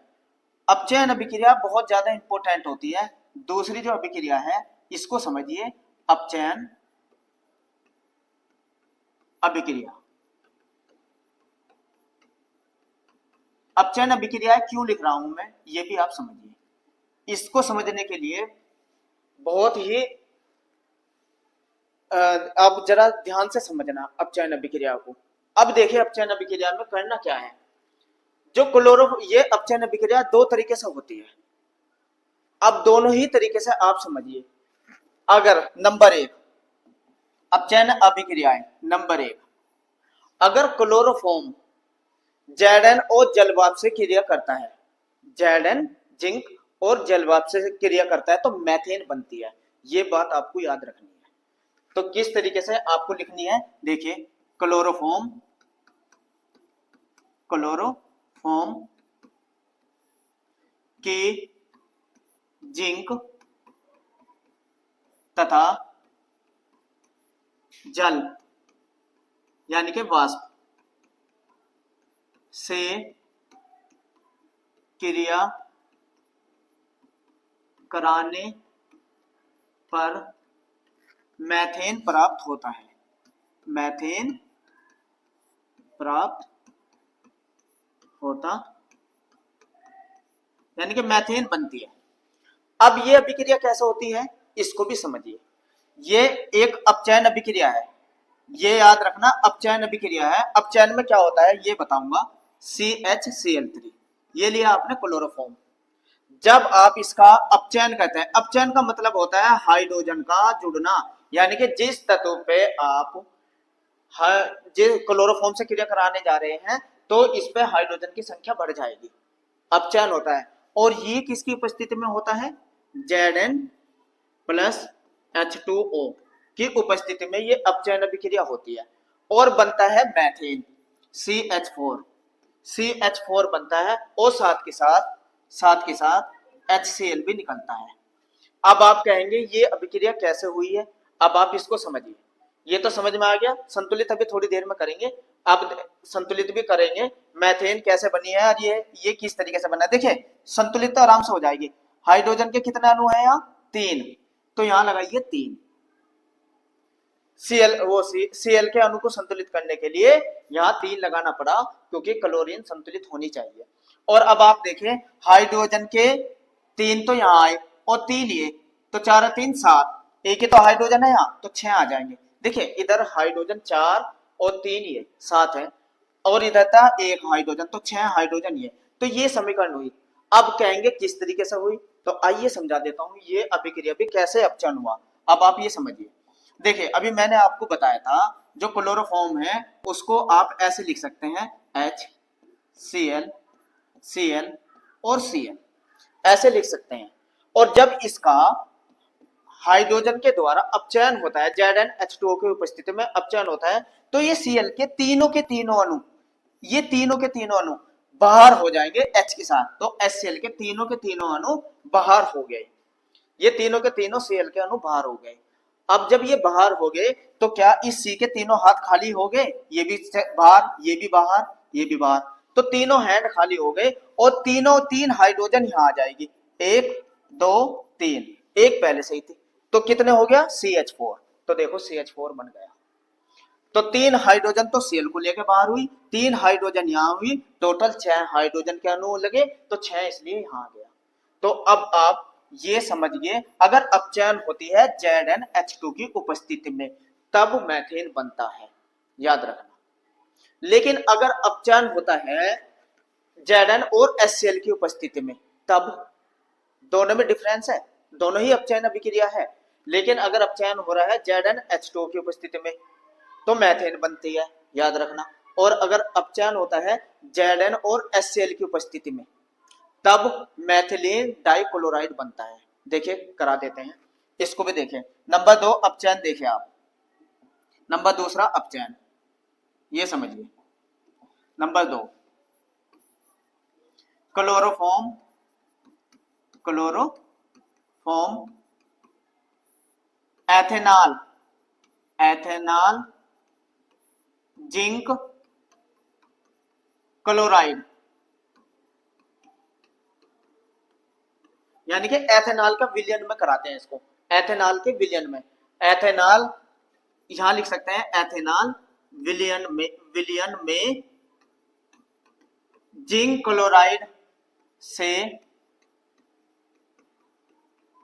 Speaker 1: अपचयन अभिक्रिया बहुत ज्यादा इंपॉर्टेंट होती है। दूसरी जो अभिक्रिया है इसको समझिए, अपचयन अभिक्रिया। अपचयन अभिक्रिया क्यों लिख रहा हूं मैं, ये भी आप समझिए। इसको समझने के लिए बहुत ही आप जरा ध्यान से समझना अपचयन अभिक्रिया को। अब देखिए अपचयन अभिक्रिया में करना क्या है। जो ये अपचयन अभिक्रिया 2 तरीके से होती है। अब दोनों ही तरीके से आप समझिए। अगर नंबर 1 अपचयन अभिक्रियाएं, नंबर 1, अगर क्लोरोफॉर्म Zn और जलवाष्प से क्रिया करता है, Zn जिंक और जलवाष्प से क्रिया करता है, तो मैथेन बनती है। ये बात आपको याद रखनी है। तो किस तरीके से आपको लिखनी है, देखिए क्लोरोफॉर्म की जिंक तथा जल यानी कि वाष्प से क्रिया कराने पर मैथेन प्राप्त होता है, मैथेन प्राप्त होता, यानी कि मैथेन बनती है। अब ये अभिक्रिया कैसे होती है इसको भी समझिए। ये एक अपचयन अभिक्रिया है, ये याद रखना अपचयन अभिक्रिया है। अपचयन में क्या होता है ये बताऊंगा। CHCl3 ये लिया आपने क्लोरोफॉर्म। जब आप इसका अपचयन करते हैं, अपचयन का मतलब होता है हाइड्रोजन का जुड़ना, यानी कि जिस तत्व पे आप जिस क्लोरोफॉर्म से क्रिया कराने जा रहे हैं तो इस पे हाइड्रोजन की संख्या बढ़ जाएगी, अपचयन होता है। और ये किसकी उपस्थिति में होता है, Zn प्लस H2O की उपस्थिति में ये अपचयन अभिक्रिया होती है और बनता है मैथेन CH4 बनता है। और साथ के साथ HCl भी निकलता है। अब आप कहेंगे ये अभिक्रिया कैसे हुई है, अब आप इसको समझिए। ये तो समझ में आ गया, संतुलित अभी थोड़ी देर में करेंगे। अब संतुलित भी करेंगे, मैथेन कैसे बनी है और ये किस तरीके से बना है। देखिए संतुलित तो आराम से हो जाएगी। हाइड्रोजन के कितने अणु है यहाँ, 3, तो यहाँ लगाइए 3। Cl के अणु को संतुलित करने के लिए यहाँ 3 लगाना पड़ा, क्योंकि क्लोरीन संतुलित होनी चाहिए। और अब आप देखें हाइड्रोजन के 3 तो यहाँ आए और 3 ये, तो 4 और 3 7, एक ही तो हाइड्रोजन है यहाँ, तो 6 आ जाएंगे। देखिए इधर हाइड्रोजन 4 और 3 ये 7 है, और इधर था 1 हाइड्रोजन, तो 6 हाइड्रोजन ये, तो ये समीकरण हुई। अब कहेंगे किस तरीके से हुई, तो आइए समझा देता हूं ये अभिक्रिया भी कैसे अपचयन हुआ। अब आप ये समझिए, देखिए अभी मैंने आपको बताया था जो क्लोरोफॉर्म है उसको आप ऐसे लिख सकते हैं HCl Cl और Cl, ऐसे लिख सकते हैं। और जब इसका हाइड्रोजन के द्वारा अपचयन होता है, ZnH2O की उपस्थिति में अपचयन होता है, तो ये Cl के तीनों अणु, ये तीनों के तीनों अणु बाहर हो जाएंगे H के साथ, तो HCl के तीनों अणु बाहर हो गए, ये तीनों के तीनों Cl के अणु बाहर हो गए। अब जब ये बाहर हो गए तो क्या इस C के तीनों हाथ खाली हो गए, ये भी बाहर, ये भी बाहर, ये भी बाहर, तो तीनों हैंड खाली हो गए और तीन हाइड्रोजन यहाँ आ जाएगी, 1 2 3, एक पहले से ही थी, तो कितने हो गया CH4, तो देखो CH4 बन गया। तो 3 हाइड्रोजन तो Cl को लेके बाहर हुई, 3 हाइड्रोजन यहाँ हुई, टोटल 6 हाइड्रोजन के अणु लगे, तो 6 इसलिए यहाँ आ गया। तो अब आप ये समझिए अगर अपचयन होती है ZnH2 की उपस्थिति में तब मैथेन बनता है, याद रखना। लेकिन अगर अपचयन होता है Zn और HCl की उपस्थिति में तब दोनों में डिफरेंस है, दोनों ही अपचयन अभिक्रिया है, लेकिन अगर अपचयन हो रहा है ZnH2 की उपस्थिति में तो मैथेन बनती है, याद रखना। और अगर अपचयन होता है Zn और HCl की उपस्थिति में तब मैथिलीन डाइक्लोराइड बनता है। देखिए करा देते हैं, इसको भी देखें। नंबर 2 अपचयन देखिए आप, नंबर दूसरा अपचयन, ये समझिए। Number 2 chloroform ethanol zinc chloride, यानी कि एथेनॉल का विलयन में कराते हैं इसको, एथेनॉल के विलयन में, एथेनॉल यहां लिख सकते हैं, एथेनॉल विलयन में जिंक क्लोराइड से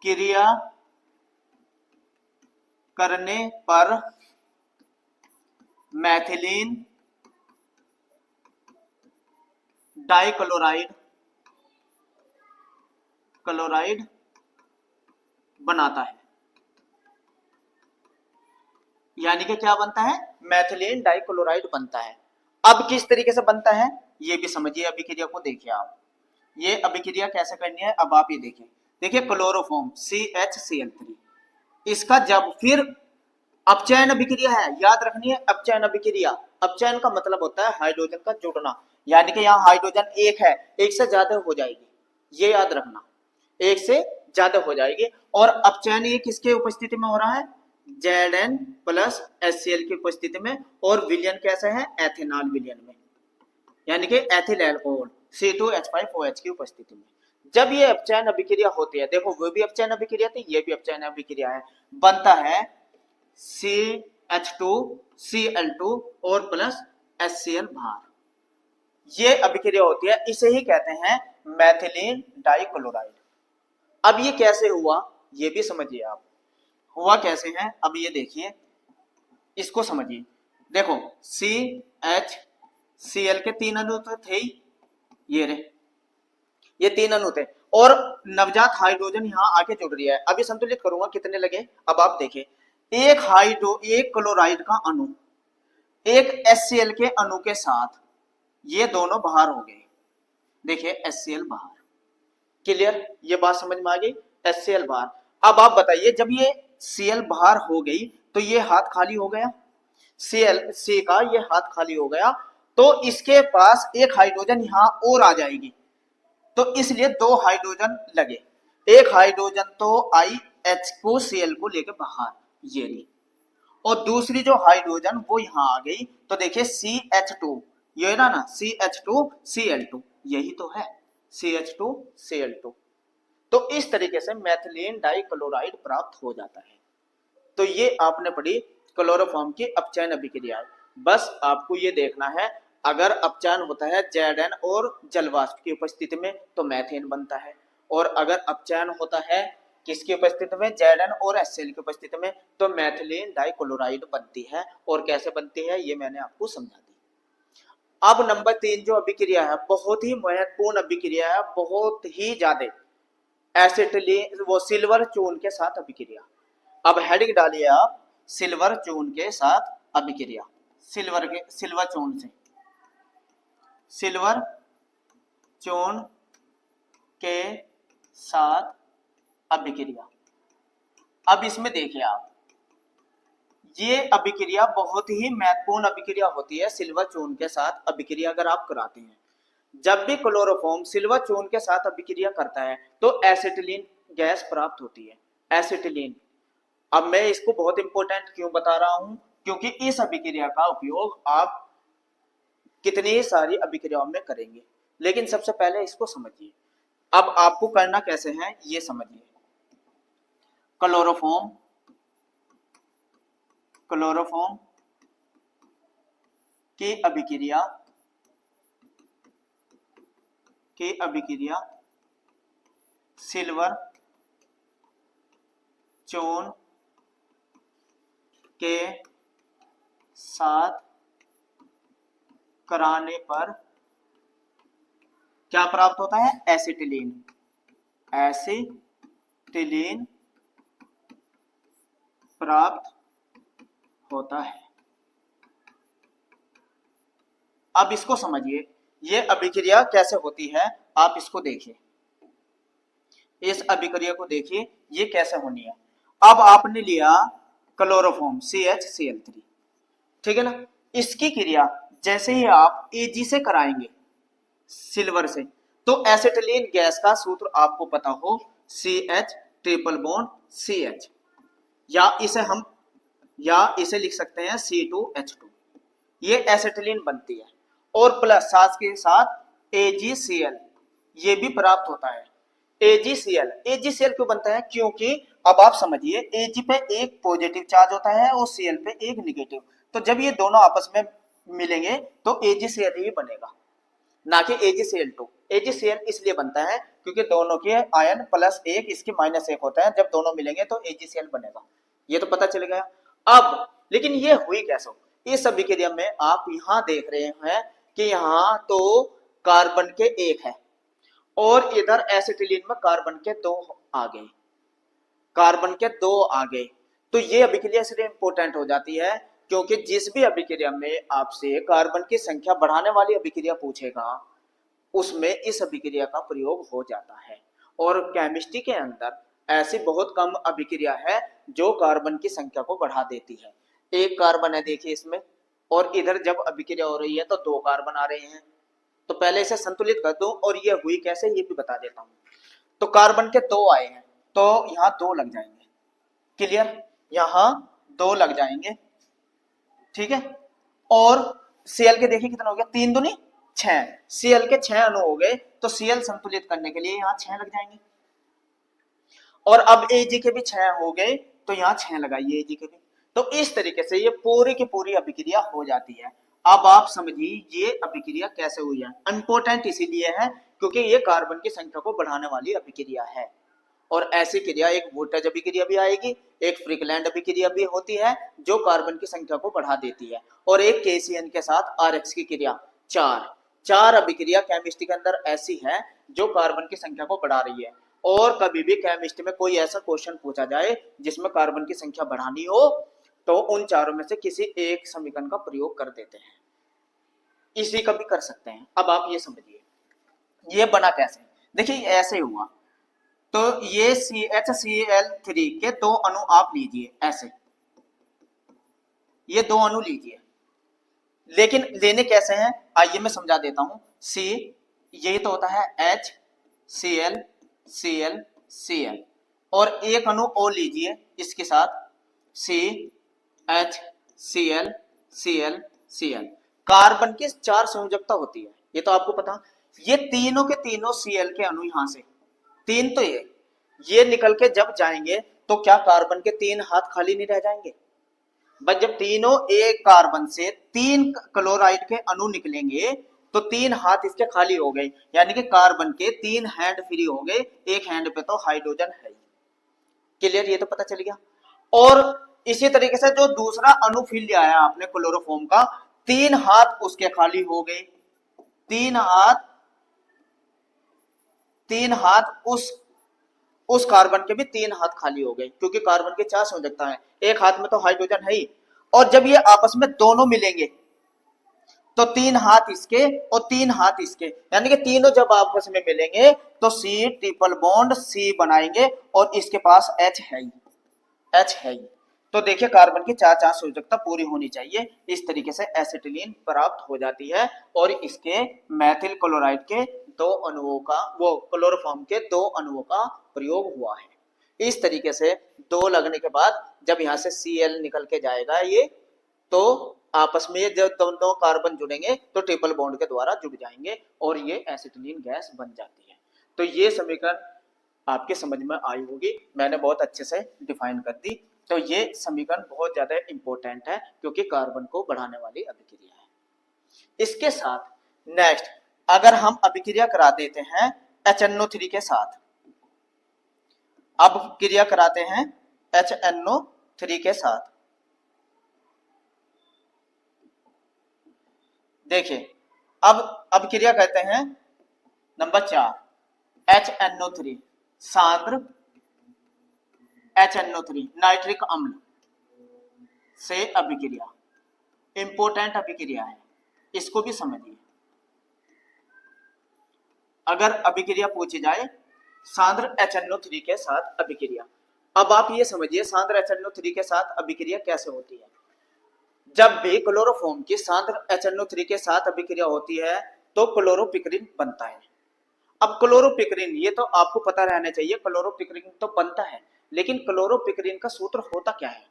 Speaker 1: क्रिया करने पर मैथिलीन डाइक्लोराइड बनाता है, यानी कि क्या बनता है, मैथिलीन डाइक्लोराइड बनता है। अब किस तरीके से बनता है ये भी समझिए, अभिक्रिया को देखिए आप, ये अभिक्रिया कैसे करनी है। अब आप ये देखिए क्लोरोफॉर्म CHCl3, इसका जब फिर अपचयन अभिक्रिया है, याद रखनी है अपचयन अभिक्रिया। अपचयन का मतलब होता है हाइड्रोजन का जुड़ना, यानी कि यहाँ हाइड्रोजन एक है, एक से ज्यादा हो जाएगी, ये याद रखना, एक से ज्यादा हो जाएगी। और अपचयन ये किसके उपस्थिति में हो रहा है, Zn प्लस HCl की उपस्थिति में, और विलयन कैसे है, एथेनॉल विलयन में, यानी कि एथिल अल्कोहल C2H5OH की उपस्थिति में। जब ये अपचयन अभिक्रिया होती है, देखो वो भी अपचयन अभिक्रिया थी, ये भी अपचयन अभिक्रिया है, बनता है CH2 Cl2 और प्लस HCl बाहर, ये अभिक्रिया होती है, इसे ही कहते हैं मैथिलीन डाइक्लोराइड। अब ये कैसे हुआ ये भी समझिए आप, हुआ कैसे है, अब ये देखिए, इसको समझिए। देखो CHCl के 3 अणु तो थे ही, ये रहे, ये 3 अणु थे, और नवजात हाइड्रोजन यहाँ आके जुड़ रही है। अभी संतुलित करूंगा कितने लगे, अब आप देखिए, एक क्लोराइड का अणु एक HCl के अणु के साथ, ये दोनों बाहर हो गए, देखिए HCl बाहर, क्लियर, ये बात समझ में आ गई, HCl बाहर। अब आप बताइए जब ये Cl बाहर हो गई तो ये हाथ खाली हो गया, C का ये हाथ खाली हो गया, तो इसके पास एक हाइड्रोजन यहां और आ जाएगी, तो इसलिए 2 हाइड्रोजन लगे, एक हाइड्रोजन तो आई एच को Cl को लेके बाहर, ये रही, और दूसरी जो हाइड्रोजन वो यहां आ गई, तो देखिए CH2, ये ना ना CH2Cl2, यही तो है CH2Cl2। तो इस तरीके से मैथिलीन डाइक्लोराइड प्राप्त हो जाता है। तो ये आपने पढ़ी क्लोरोफॉर्म की अपचयन अभिक्रियाएं। बस आपको ये देखना है, अगर अपचयन होता है Zn और जलवाष्प की उपस्थिति में तो मैथेन बनता है, और अगर अपचयन होता है किसकी उपस्थिति में, Zn और HCl की उपस्थिति में, तो मैथिलीन डाइक्लोराइड बनती है। और कैसे बनती है ये मैंने आपको समझा दी। अब नंबर 3 जो अभिक्रिया है, बहुत ही महत्वपूर्ण अभिक्रिया है, बहुत ही ज्यादा, एसिटिलीन वो सिल्वर चून के साथ अभिक्रिया। अब हेडिंग डालिए आप, सिल्वर चून के साथ अभिक्रिया, सिल्वर चून से, सिल्वर चून के साथ अभिक्रिया। अब इसमें देखिए आप, ये अभिक्रिया बहुत ही महत्वपूर्ण अभिक्रिया होती है सिल्वर चून के साथ अभिक्रिया अगर आप कराते हैं। जब भी क्लोरोफॉर्म सिल्वर चून के साथ अभिक्रिया करता है तो एसिटिलीन गैस प्राप्त होती है, एसिटिलीन। अब मैं इसको बहुत इंपॉर्टेंट क्यों बता रहा हूं, क्योंकि इस अभिक्रिया का उपयोग आप कितनी सारी अभिक्रियाओं में करेंगे, लेकिन सबसे पहले इसको समझिए। अब आपको करना कैसे है ये समझिए। क्लोरोफॉर्म की अभिक्रिया सिल्वर चून के साथ कराने पर क्या प्राप्त होता है, एसिटिलीन प्राप्त होता है। अब इसको समझिए, ये अभिक्रिया कैसे होती है, आप इसको देखिए, इस अभिक्रिया को देखिए ये कैसे होनी है। अब आपने लिया क्लोरोफॉर्म CHCl3, ठीक है ना, इसकी क्रिया जैसे ही आप Ag से कराएंगे सिल्वर से, तो एसिटिलीन गैस का सूत्र आपको पता हो, CH ट्रिपल बॉन्ड CH, या इसे लिख सकते हैं C2H2, ये एसिटिलीन बनती है। और प्लस साथ के साथ AgCl ये भी प्राप्त होता है। AgCl क्यों बनता है, क्योंकि अब आप समझिए Ag पे एक पॉजिटिव चार्ज होता है और Cl पे एक निगेटिव, तो जब ये दोनों आपस में मिलेंगे तो AgCl ही बनेगा, ना कि AgCl2। AgCl इसलिए बनता है क्योंकि दोनों के आयन +1 इसके -1 होता है, जब दोनों मिलेंगे तो AgCl बनेगा, ये तो पता चल गया। अब लेकिन ये हुई कैसे, इस अभिक्रिया में आप यहां देख रहे हैं कि यहां तो कार्बन के 1 है और इधर एसिटिलीन में कार्बन के 2 आ गए, तो ये अभिक्रिया इसलिए इंपॉर्टेंट हो जाती है क्योंकि जिस भी अभिक्रिया में आपसे कार्बन की संख्या बढ़ाने वाली अभिक्रिया पूछेगा उसमें इस अभिक्रिया का प्रयोग हो जाता है। और केमिस्ट्री के अंदर ऐसी बहुत कम अभिक्रिया है जो कार्बन की संख्या को बढ़ा देती है। एक कार्बन है देखिए इसमें, और इधर जब अभिक्रिया हो रही है तो 2 कार्बन आ रहे हैं, तो पहले इसे संतुलित कर दूं और ये हुई कैसे ये भी बता देता हूं। तो कार्बन के 2 आए हैं तो यहां 2 लग जाएंगे, क्लियर, यहां 2 लग जाएंगे, ठीक है। और Cl के देखिए कितना हो गया, 3 दूनी 6, Cl के 6 अणु हो गए, तो Cl संतुलित करने के लिए यहां 6 लग जाएंगे। और अब Ag के भी 6 हो गए तो यहां 6 लगाइए Ag के भी। तो इस तरीके से ये पूरी की पूरी अभिक्रिया हो जाती है। अब आप समझिए ये अभिक्रिया कैसे हुई है, इंपॉर्टेंट इसीलिए है क्योंकि ये कार्बन की संख्या को बढ़ाने वाली अभिक्रिया है। और ऐसी क्रिया एक वोल्टेज अभिक्रिया भी आएगी, एक फ्रिकलैंड अभिक्रिया भी होती है जो कार्बन की संख्या को बढ़ा देती है, और एक KCN के साथ RX की क्रिया। चार अभिक्रिया केमिस्ट्री के अंदर ऐसी है जो कार्बन की संख्या को बढ़ा रही है। और कभी भी केमिस्ट्री में कोई ऐसा क्वेश्चन पूछा जाए जिसमें कार्बन की संख्या बढ़ानी हो तो उन चारों में से किसी एक समीकरण का प्रयोग कर देते हैं, इसी का भी कर सकते हैं। अब आप ये समझिए ये बना कैसे, देखिए ऐसे हुआ, तो ये CHCl3 के 2 अणु आप लीजिए ऐसे, ये 2 अणु लीजिए, लेकिन लेने कैसे हैं आइए मैं समझा देता हूं। C ये तो होता है HCl, Cl, Cl और एक अणु O लीजिए इसके साथ CH Cl Cl। कार्बन की 4 संयोजकता होती है, ये तो आपको पता। ये तीनों के तीनों Cl के अणु यहां से तीन तो ये निकल के जब जाएंगे तो क्या कार्बन के 3 हाथ खाली नहीं रह जाएंगे? बस जब तीनों एक कार्बन से 3 क्लोराइड के अणु निकलेंगे तो 3 हाथ इसके खाली हो गए, यानी कि कार्बन के 3 हैंड फ्री हो गए, एक हैंड पे तो हाइड्रोजन है। क्लियर, ये तो पता चल गया। और इसी तरीके से जो दूसरा अणु फिर ले आया आपने क्लोरोफॉर्म का, 3 हाथ उसके खाली हो गए, 3 हाथ उस कार्बन के भी 3 हाथ खाली हो गए, क्योंकि कार्बन की 4 संयोजकता है, एक हाथ में तो हाइड्रोजन है ही। और जब ये आपस में दोनों मिलेंगे तो 3 हाथ इसके और 3 हाथ इसके, यानी कि तीनों जब आपस में मिलेंगे तो C ट्रिपल बॉन्ड C बनाएंगे और इसके पास H है ही, H है ही। तो देखिए कार्बन की 4 संयोजकता पूरी होनी चाहिए, इस तरीके से एसिटिलीन प्राप्त हो जाती है। और इसके मैथिल क्लोराइड के 2 अणुओं का, वो क्लोरोफॉर्म के 2 अणुओं का प्रयोग हुआ है। इस तरीके से 2 लगने के बाद जब यहाँ से Cl निकल के जाएगा ये, तो आपस में जब दोनों कार्बन जुड़ेंगे तो ट्रिपल बॉन्ड के द्वारा जुड़ जाएंगे और ये एसिटिलीन गैस बन जाती है। तो ये समीकरण आपके समझ में आई होगी, मैंने बहुत अच्छे से डिफाइन कर दी। तो ये समीकरण बहुत ज्यादा इंपॉर्टेंट है क्योंकि कार्बन को बढ़ाने वाली अभिक्रिया है। इसके साथ नेक्स्ट अगर हम अभिक्रिया करा देते हैं HNO3 के साथ, अब क्रिया कराते हैं HNO3 के साथ, देखिए अब क्रिया कहते हैं नंबर 4 HNO3 सांद्र HNO3 नाइट्रिक अम्ल से अभिक्रिया, इंपोर्टेंट अभिक्रिया है, इसको भी समझिए। अगर अभिक्रिया पूछी जाए सांद्र HNO3 के साथ अभिक्रिया, अब आप ये समझिए सांद्र HNO3 के साथ अभिक्रिया कैसे होती है। जब भी क्लोरोफॉर्म की सांद्र HNO3 के साथ अभिक्रिया होती है तो क्लोरोपिक्रिन बनता है। अब क्लोरोपिक्रिन, ये तो आपको पता रहना चाहिए, क्लोरोपिक्रिन तो बनता है, लेकिन क्लोरोपिक्रिन का सूत्र होता क्या है?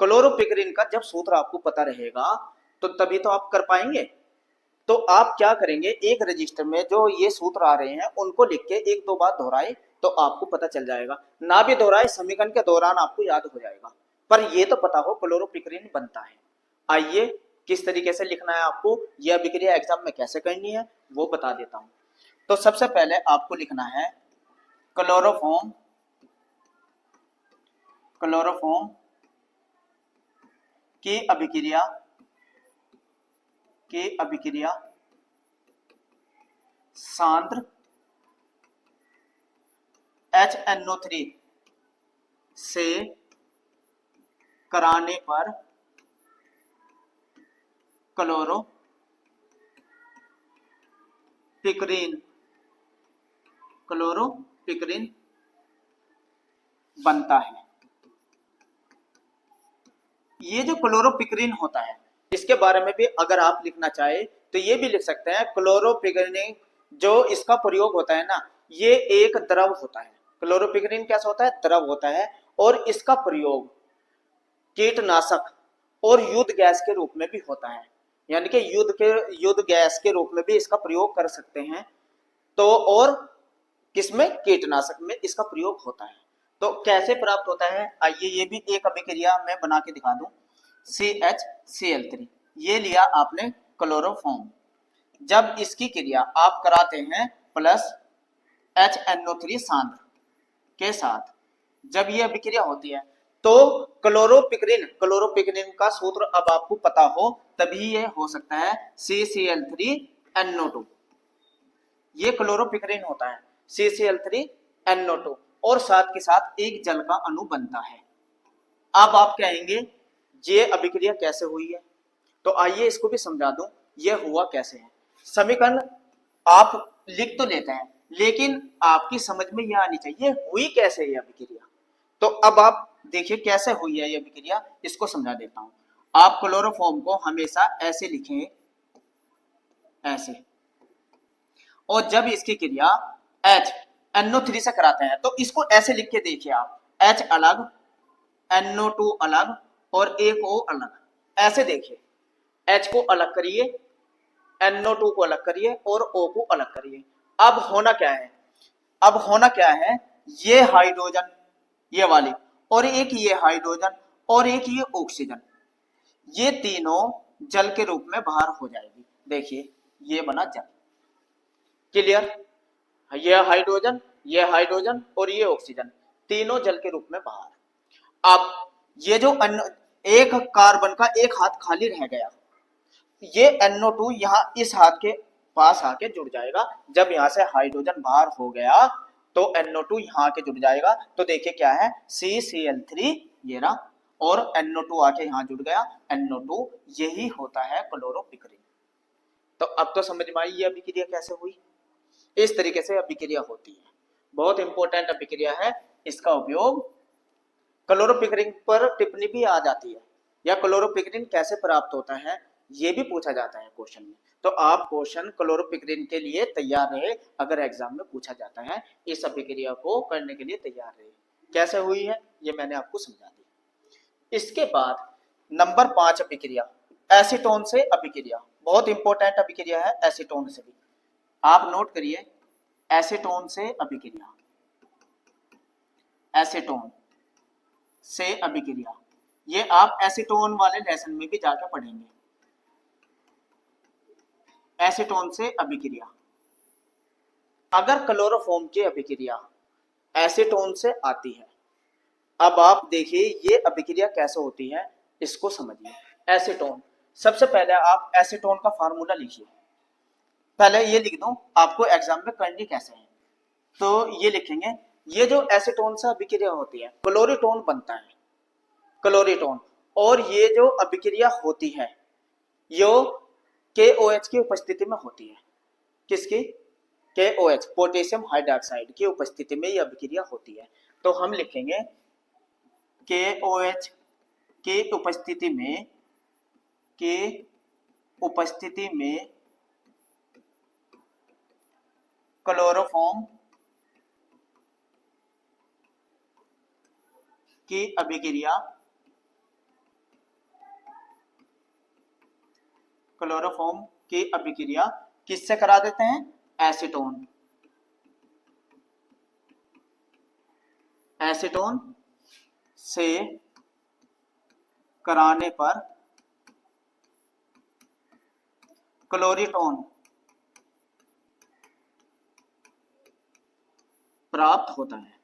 Speaker 1: क्लोरोपिक्रिन का जब सूत्र आपको पता रहेगा तो तभी तो आप कर पाएंगे। तो आप क्या करेंगे, एक रजिस्टर में जो ये सूत्र आ रहे हैं उनको लिख के 1-2 बार दोहराए तो आपको पता चल जाएगा, ना भी दोहराए समीकरण के दौरान आपको याद हो जाएगा, पर ये तो पता हो क्लोरोपिक्रिन बनता है। आइए किस तरीके से लिखना है आपको, यह अभिक्रिया एग्जाम में कैसे करनी है वो बता देता हूं। तो सबसे पहले आपको लिखना है क्लोरोफॉर्म की अभिक्रिया सांद्र HNO3 से कराने पर क्लोरोपिक्रिन बनता है। ये जो क्लोरोपिक्रिन होता है इसके बारे में भी अगर आप लिखना चाहे तो ये भी लिख सकते हैं, क्लोरोपिक्रिन जो इसका प्रयोग होता है ना, ये एक द्रव होता है। क्लोरोपिक्रिन कैसा होता है? द्रव होता है, और इसका प्रयोग कीटनाशक और युद्ध गैस के रूप में भी होता है, यानी कि युद्ध गैस के रूप में भी इसका प्रयोग कर सकते हैं। तो और किसमें? कीटनाशक में इसका प्रयोग होता है। तो कैसे प्राप्त होता है, आइए ये भी एक अभिक्रिया मैं बना के दिखा दूं। CHCl3 ये लिया आपने क्लोरोफॉर्म, जब इसकी क्रिया आप कराते हैं प्लस HNO3 सांद्र के साथ, जब ये अभिक्रिया होती है तो क्लोरोपिक्रिन का सूत्र अब आपको पता हो तभी ये हो सकता है CCl3NO2, ये क्लोरोपिक्रिन होता है CCl3NO2, और साथ के साथ एक जल का अणु बनता है। अब आप कहेंगे ये अभिक्रिया कैसे हुई है, तो आइए इसको भी समझा दूं ये हुआ कैसे है। समीकरण आप लिख तो लेते हैं लेकिन आपकी समझ में यह आनी चाहिए हुई कैसे ये अभिक्रिया। तो अब आप देखिए कैसे हुई है ये अभिक्रिया, इसको समझा देता हूं। आप क्लोरोफॉर्म को हमेशा ऐसे लिखें, ऐसे, और जब इसकी क्रिया NO3 से कराते हैं, तो इसको ऐसे लिख के देखिए आप, H अलग, NO2 अलग और एक O अलग, ऐसे देखिए, H को अलग करिए, NO2 को अलग करिए और O को अलग करिए। अब होना क्या है, अब होना क्या है, ये हाइड्रोजन ये वाली और एक ये हाइड्रोजन और एक ये ऑक्सीजन, ये तीनों जल के रूप में बाहर हो जाएगी। देखिए ये बना जल, क्लियर, ये हाइड्रोजन और ये ऑक्सीजन तीनों जल के रूप में बाहर। अब ये जो एक कार्बन का एक हाथ खाली रह गया, ये NO2 यहाँ इस हाथ के पास आके जुड़ जाएगा। जब यहाँ से हाइड्रोजन बाहर हो गया तो NO2 यहाँ आके जुड़ जाएगा, तो देखिए क्या है, CCl3 ये रहा, और NO2 आके यहाँ जुड़ गया, NO2 यही होता है क्लोरोपिक्रिन। तो अब तो समझ में आई ये अभिक्रिया कैसे हुई। इस तरीके से अभिक्रिया होती है, बहुत इंपॉर्टेंट अभिक्रिया है। इसका उपयोग क्लोरोपिक्रिन पर टिप्पणी भी आ जाती है, या क्लोरोपिक्रिन कैसे प्राप्त होता है ये भी पूछा जाता है क्वेश्चन में। तो आप क्वेश्चन क्लोरोपिक्रिन के लिए तैयार रहे, अगर एग्जाम में पूछा जाता है, इस अभिक्रिया को करने के लिए तैयार रहे। कैसे हुई है ये मैंने आपको समझा दी। इसके बाद नंबर 5 अभिक्रिया, एसीटोन से अभिक्रिया, बहुत इंपॉर्टेंट अभिक्रिया है एसीटोन से भी, आप नोट करिए, एसीटोन से अभिक्रिया, एसीटोन से अभिक्रिया, ये आप एसीटोन वाले लेसन में भी जाकर पढ़ेंगे। एसीटोन से अभिक्रिया, अगर क्लोरोफॉर्म की अभिक्रिया एसीटोन से आती है, अब आप देखिए ये अभिक्रिया कैसे होती है इसको समझिए। एसीटोन, सबसे पहले आप एसीटोन का फार्मूला लिखिए, पहले ये लिख दूं आपको एग्जाम में करनी कैसे है, तो ये लिखेंगे, ये जो एसीटोन से अभिक्रिया होती है क्लोरीटोन बनता है, क्लोरीटोन, और ये जो अभिक्रिया होती है यो KOH की उपस्थिति में होती है, किसकी, KOH पोटेशियम हाइड्रोक्साइड की उपस्थिति में ये अभिक्रिया होती है। तो हम लिखेंगे KOH की उपस्थिति में क्लोरोफॉर्म की अभिक्रिया, क्लोरोफॉर्म की अभिक्रिया किससे करा देते हैं, एसीटोन, एसीटोन से कराने पर क्लोरीटोन प्राप्त होता है।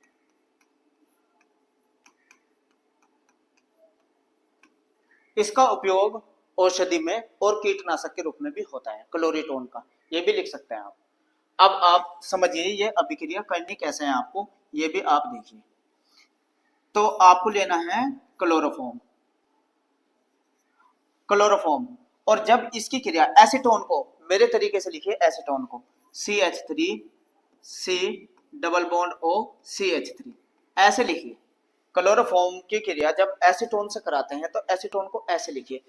Speaker 1: इसका उपयोग औषधि में और कीटनाशक के रूप में भी होता है क्लोरीटोन का, ये भी लिख सकते हैं आप। अब आप समझिए ये अभिक्रिया करनी कैसे है आपको, ये भी आप देखिए। तो आपको लेना है क्लोरोफॉर्म, क्लोरोफॉर्म, और जब इसकी क्रिया एसीटोन को, मेरे तरीके से लिखिए एसीटोन को, CH3 C double bond O CH3, ऐसे लिखिए। क्लोरोफॉर्म की क्रिया जब एसीटोन से कराते हैं तो एसीटोन को ऐसे लिखिए।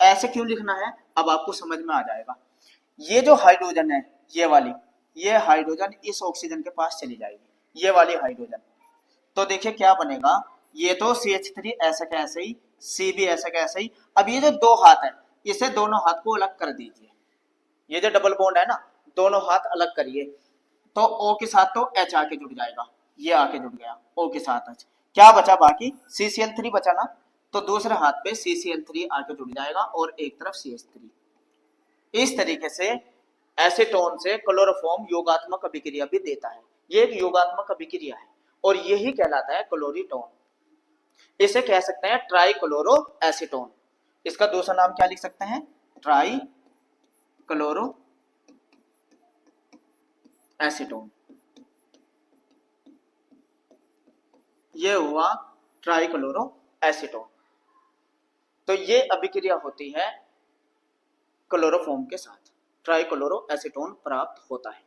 Speaker 1: ऐसे क्यों लिखना है अब आपको समझ में आ जाएगा। ये जो हाइड्रोजन है ये वाली, ये हाइड्रोजन इस ऑक्सीजन के पास चली जाएगी, ये वाली हाइड्रोजन, तो देखिए क्या बनेगा, ये तो CH3 ऐसे का ऐसे ही, C भी ऐसे का ऐसे ही। अब ये जो दो हाथ है इसे दोनों हाथ को अलग कर दीजिए, ये जो डबल बॉन्ड है ना दोनों हाथ अलग करिए, तो O के साथ तो H आके जुड़ जाएगा, ये आके जुड़ गया O के साथ H, क्या बचा बाकी CCl3 बचा ना, तो दूसरे हाथ पे CCl3 आके जुड़ जाएगा और एक तरफ CH3। इस तरीके से एसीटोन से क्लोरोफॉर्म योगात्मक अभिक्रिया भी देता है, ये एक योगात्मक अभिक्रिया है और यही कहलाता है क्लोरीटोन। इसे कह सकते हैं ट्राई क्लोरो एसीटोन, इसका दूसरा नाम क्या लिख सकते हैं, ट्राई क्लोरो एसीटोन, ये हुआ ट्राई क्लोरो एसीटोन। तो ये अभिक्रिया होती है क्लोरोफॉर्म के साथ, ट्राई क्लोरो एसीटोन प्राप्त होता है।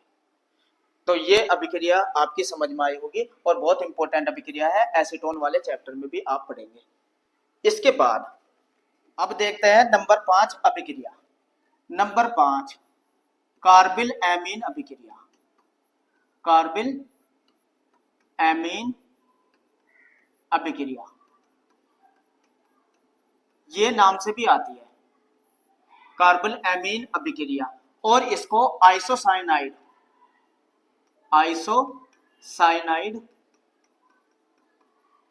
Speaker 1: तो ये अभिक्रिया आपकी समझ में आई होगी और बहुत इंपॉर्टेंट अभिक्रिया है, एसीटोन वाले चैप्टर में भी आप पढ़ेंगे। इसके बाद अब देखते हैं नंबर 5 अभिक्रिया। नंबर 5 कार्बिल एमीन अभिक्रिया, कार्बिल एमीन अभिक्रिया, ये नाम से भी आती है कार्बन एमीन अभिक्रिया, और इसको आइसोसाइनाइड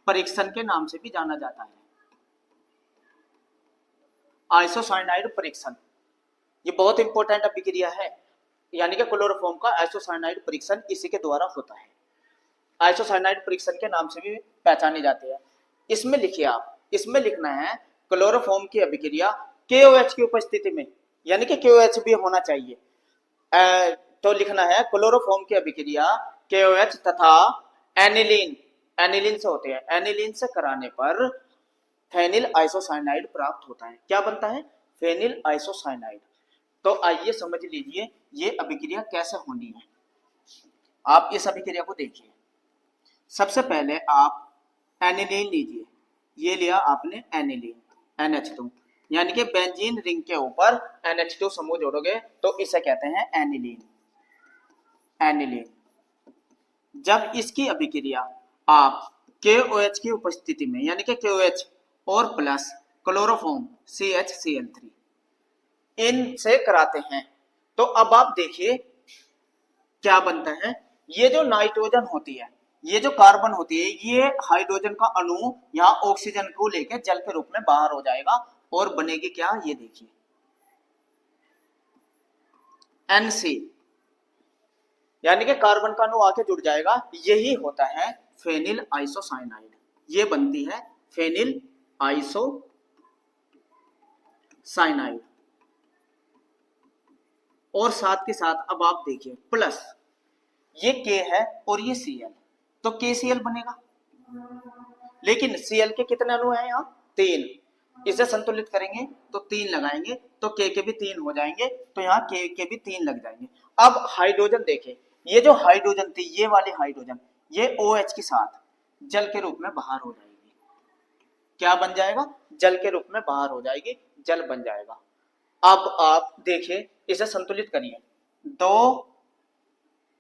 Speaker 1: परीक्षण के नाम से भी जाना जाता है। आइसोसाइनाइड परीक्षण ये बहुत इंपॉर्टेंट अभिक्रिया है, यानी कि क्लोरोफॉर्म का आइसोसाइनाइड परीक्षण इसी के द्वारा होता है। आइसोसाइनाइड परीक्षण के नाम से भी पहचानी जाती है। इसमें लिखिए आप, इसमें लिखना है क्लोरोफॉर्म की अभिक्रिया KOH की उपस्थिति में, यानी कि KOH भी होना चाहिए। तो लिखना है क्लोरोफॉर्म की अभिक्रिया KOH तथा एनिलीन से होते हैं। एनिलीन से कराने पर फेनिल आइसोसाइनाइड प्राप्त होता है। क्या बनता है? Phenyl isocyanide. तो आइए समझ लीजिए ये अभिक्रिया कैसे होनी है। आप इस अभिक्रिया को देखिए। सबसे पहले आप एनिलीन लीजिए, ये लिया आपने एनिलीन NH2, यानी कि बेंजीन रिंग के ऊपर NH2 समूह जोड़ोगे तो इसे कहते हैं एनिलीन। जब इसकी अभिक्रिया आप KOH की उपस्थिति में, यानी कि KOH और प्लस क्लोरोफॉर्म CHCl3 इनसे कराते हैं, तो अब आप देखिए क्या बनता है। ये जो नाइट्रोजन होती है, ये जो कार्बन होती है, ये हाइड्रोजन का अणु यहाँ ऑक्सीजन को लेकर जल के रूप में बाहर हो जाएगा और बनेगी क्या, ये देखिए NC, यानी कि कार्बन का अणु आके जुड़ जाएगा। यही होता है फेनिल आइसोसाइनाइड, ये बनती है फेनिल आइसोसाइनाइड। और साथ के साथ अब आप देखिए प्लस ये K है और ये Cl, तो KCl बनेगा। लेकिन Cl के कितने अणु हैं यहाँ? 3। इसे संतुलित करेंगे तो 3 लगाएंगे तो K के भी 3 हो जाएंगे, तो यहाँ K के भी 3 लग जाएंगे। अब हाइड्रोजन देखें, ये जो हाइड्रोजन थी, ये वाली हाइड्रोजन, ये OH के साथ जल के रूप में बाहर हो जाएगी। क्या बन जाएगा? जल के रूप में बाहर हो जाएगी, जल बन जाएगा। अब आप देखिए इसे संतुलित करिए, 2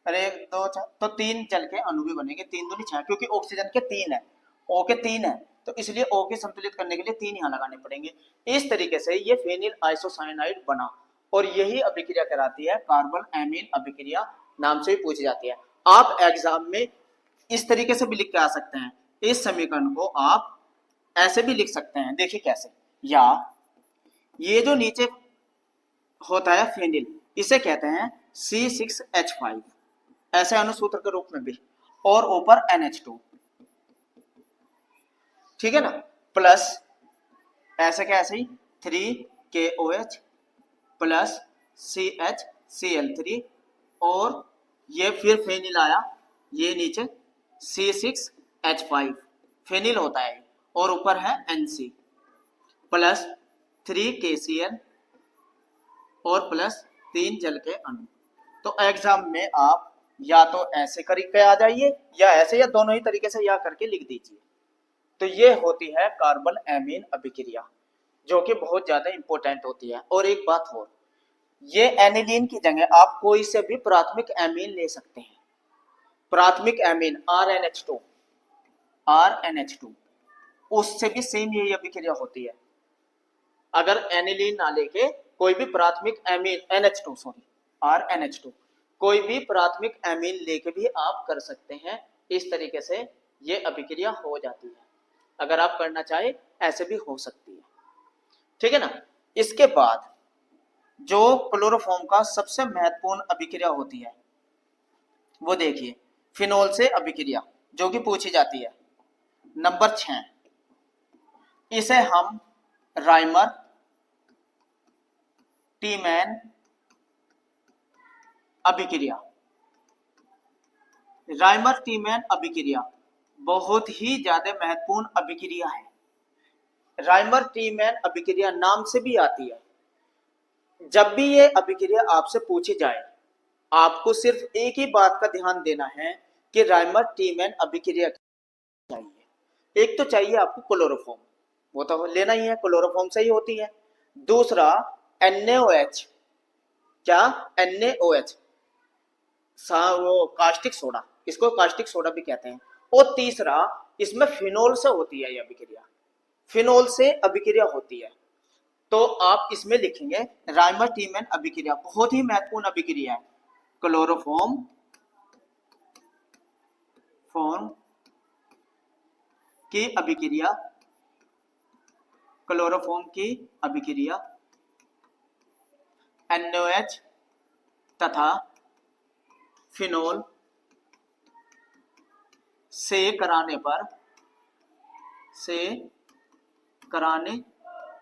Speaker 1: तो 3 जल के अणु भी बनेंगे, 3 दूनी 6, क्योंकि ऑक्सीजन के 3 है, O के 3 है, तो इसलिए O के संतुलित करने के लिए 3 यहाँ लगाने पड़ेंगे। इस तरीके से ये फेनिल आइसोसाइनाइड बना, और यही अभिक्रिया कहलाती है कार्बन एमीन अभिक्रिया, नाम से भी पूछी जाती है। आप एग्जाम में इस तरीके से भी लिख के आ सकते हैं। इस समीकरण को आप ऐसे भी लिख सकते हैं, देखिए कैसे, या ये जो नीचे होता है फेनिल, इसे कहते हैं C6H5, ऐसे अनुसूत्र के रूप में भी, और ऊपर NH2, ठीक है ना, प्लस ऐसे क्या, ऐसे ही 3KOH प्लस CHCl3, और ये फिर फेनिल आया, ये नीचे C6H5 फेनिल होता है, और ऊपर है NC प्लस 3KCl और प्लस 3 जल के अणु। तो एग्जाम में आप या तो ऐसे करके आ जाइए, या ऐसे, या दोनों ही तरीके से या करके लिख दीजिए। तो ये होती है कार्बन एमीन अभिक्रिया, जो कि बहुत ज्यादा इंपॉर्टेंट होती है। और एक बात और, ये एनिलीन की जगह आप कोई से भी प्राथमिक एमीन ले सकते हैं। प्राथमिक एमीन RNH2, उससे भी सेम यही अभिक्रिया होती है। अगर एनिलीन ना लेके कोई भी प्राथमिक एमीन RNH2 कोई भी प्राथमिक एमीन लेके भी आप कर सकते हैं। इस तरीके से ये अभिक्रिया हो जाती है। अगर आप करना चाहे ऐसे भी हो सकती है, ठीक है ना। इसके बाद जो क्लोरोफॉर्म का सबसे महत्वपूर्ण अभिक्रिया होती है, वो देखिए फिनोल से अभिक्रिया, जो कि पूछी जाती है, नंबर 6। इसे हम राइमर टीमैन अभिक्रिया, राइमर टीमैन अभिक्रिया बहुत ही ज्यादा महत्वपूर्ण अभिक्रिया है। राइमर टीमैन अभिक्रिया नाम से भी आती है। जब भी ये अभिक्रिया आपसे पूछी जाए, आपको सिर्फ एक ही बात का ध्यान देना है कि राइमर टीमैन अभिक्रिया चाहिए। एक तो चाहिए आपको क्लोरोफॉर्म, वो तो लेना ही है, क्लोरोफॉर्म से ही होती है। दूसरा NaOH, क्या NaOH, वो कास्टिक सोडा, इसको कास्टिक सोडा भी कहते हैं, और तीसरा इसमें फिनोल से होती है ये अभिक्रिया, फिनोल से अभिक्रिया होती है। तो आप इसमें लिखेंगे राइमर टीमैन अभिक्रिया, बहुत ही महत्वपूर्ण अभिक्रिया है। क्लोरोफॉर्म फॉर्म की अभिक्रिया, क्लोरोफॉर्म की अभिक्रिया NaOH तथा फिनोल से कराने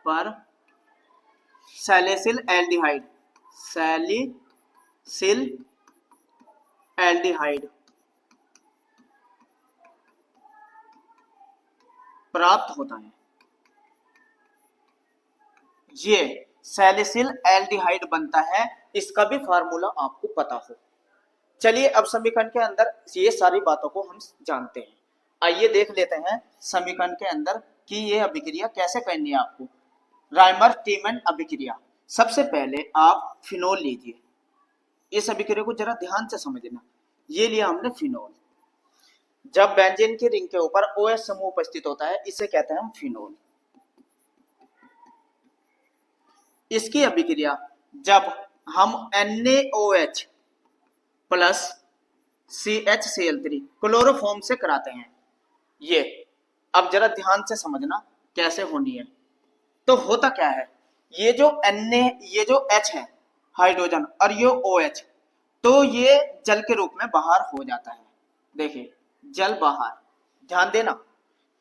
Speaker 1: पर सैलिसिल एल्डिहाइड प्राप्त होता है। ये सैलिसिल एल्डिहाइड बनता है, इसका भी फार्मूला आपको पता हो। चलिए अब समीकरण के अंदर ये सारी बातों को हम जानते हैं। आइए देख लेते हैं समीकरण के अंदर कि ये अभिक्रिया कैसे करनी है आपको। राइमर टीमैन अभिक्रिया, सबसे पहले आप फिनोल लीजिए। इस अभिक्रिया को जरा ध्यान से समझना। ये लिया हमने फिनोल। जब बेंजीन की रिंग के ऊपर OH समूह उपस्थित होता है, इसे कहते हैं हम फिनोल। इसकी अभिक्रिया जब हम NaOH प्लस CHCl3 क्लोरोफॉर्म से कराते हैं, ये अब जरा ध्यान से समझना कैसे होनी है। तो होता क्या है, ये जो ये जो H है हाइड्रोजन और ये OH, तो ये जल के रूप में बाहर हो जाता है। देखिए जल बाहर, ध्यान देना,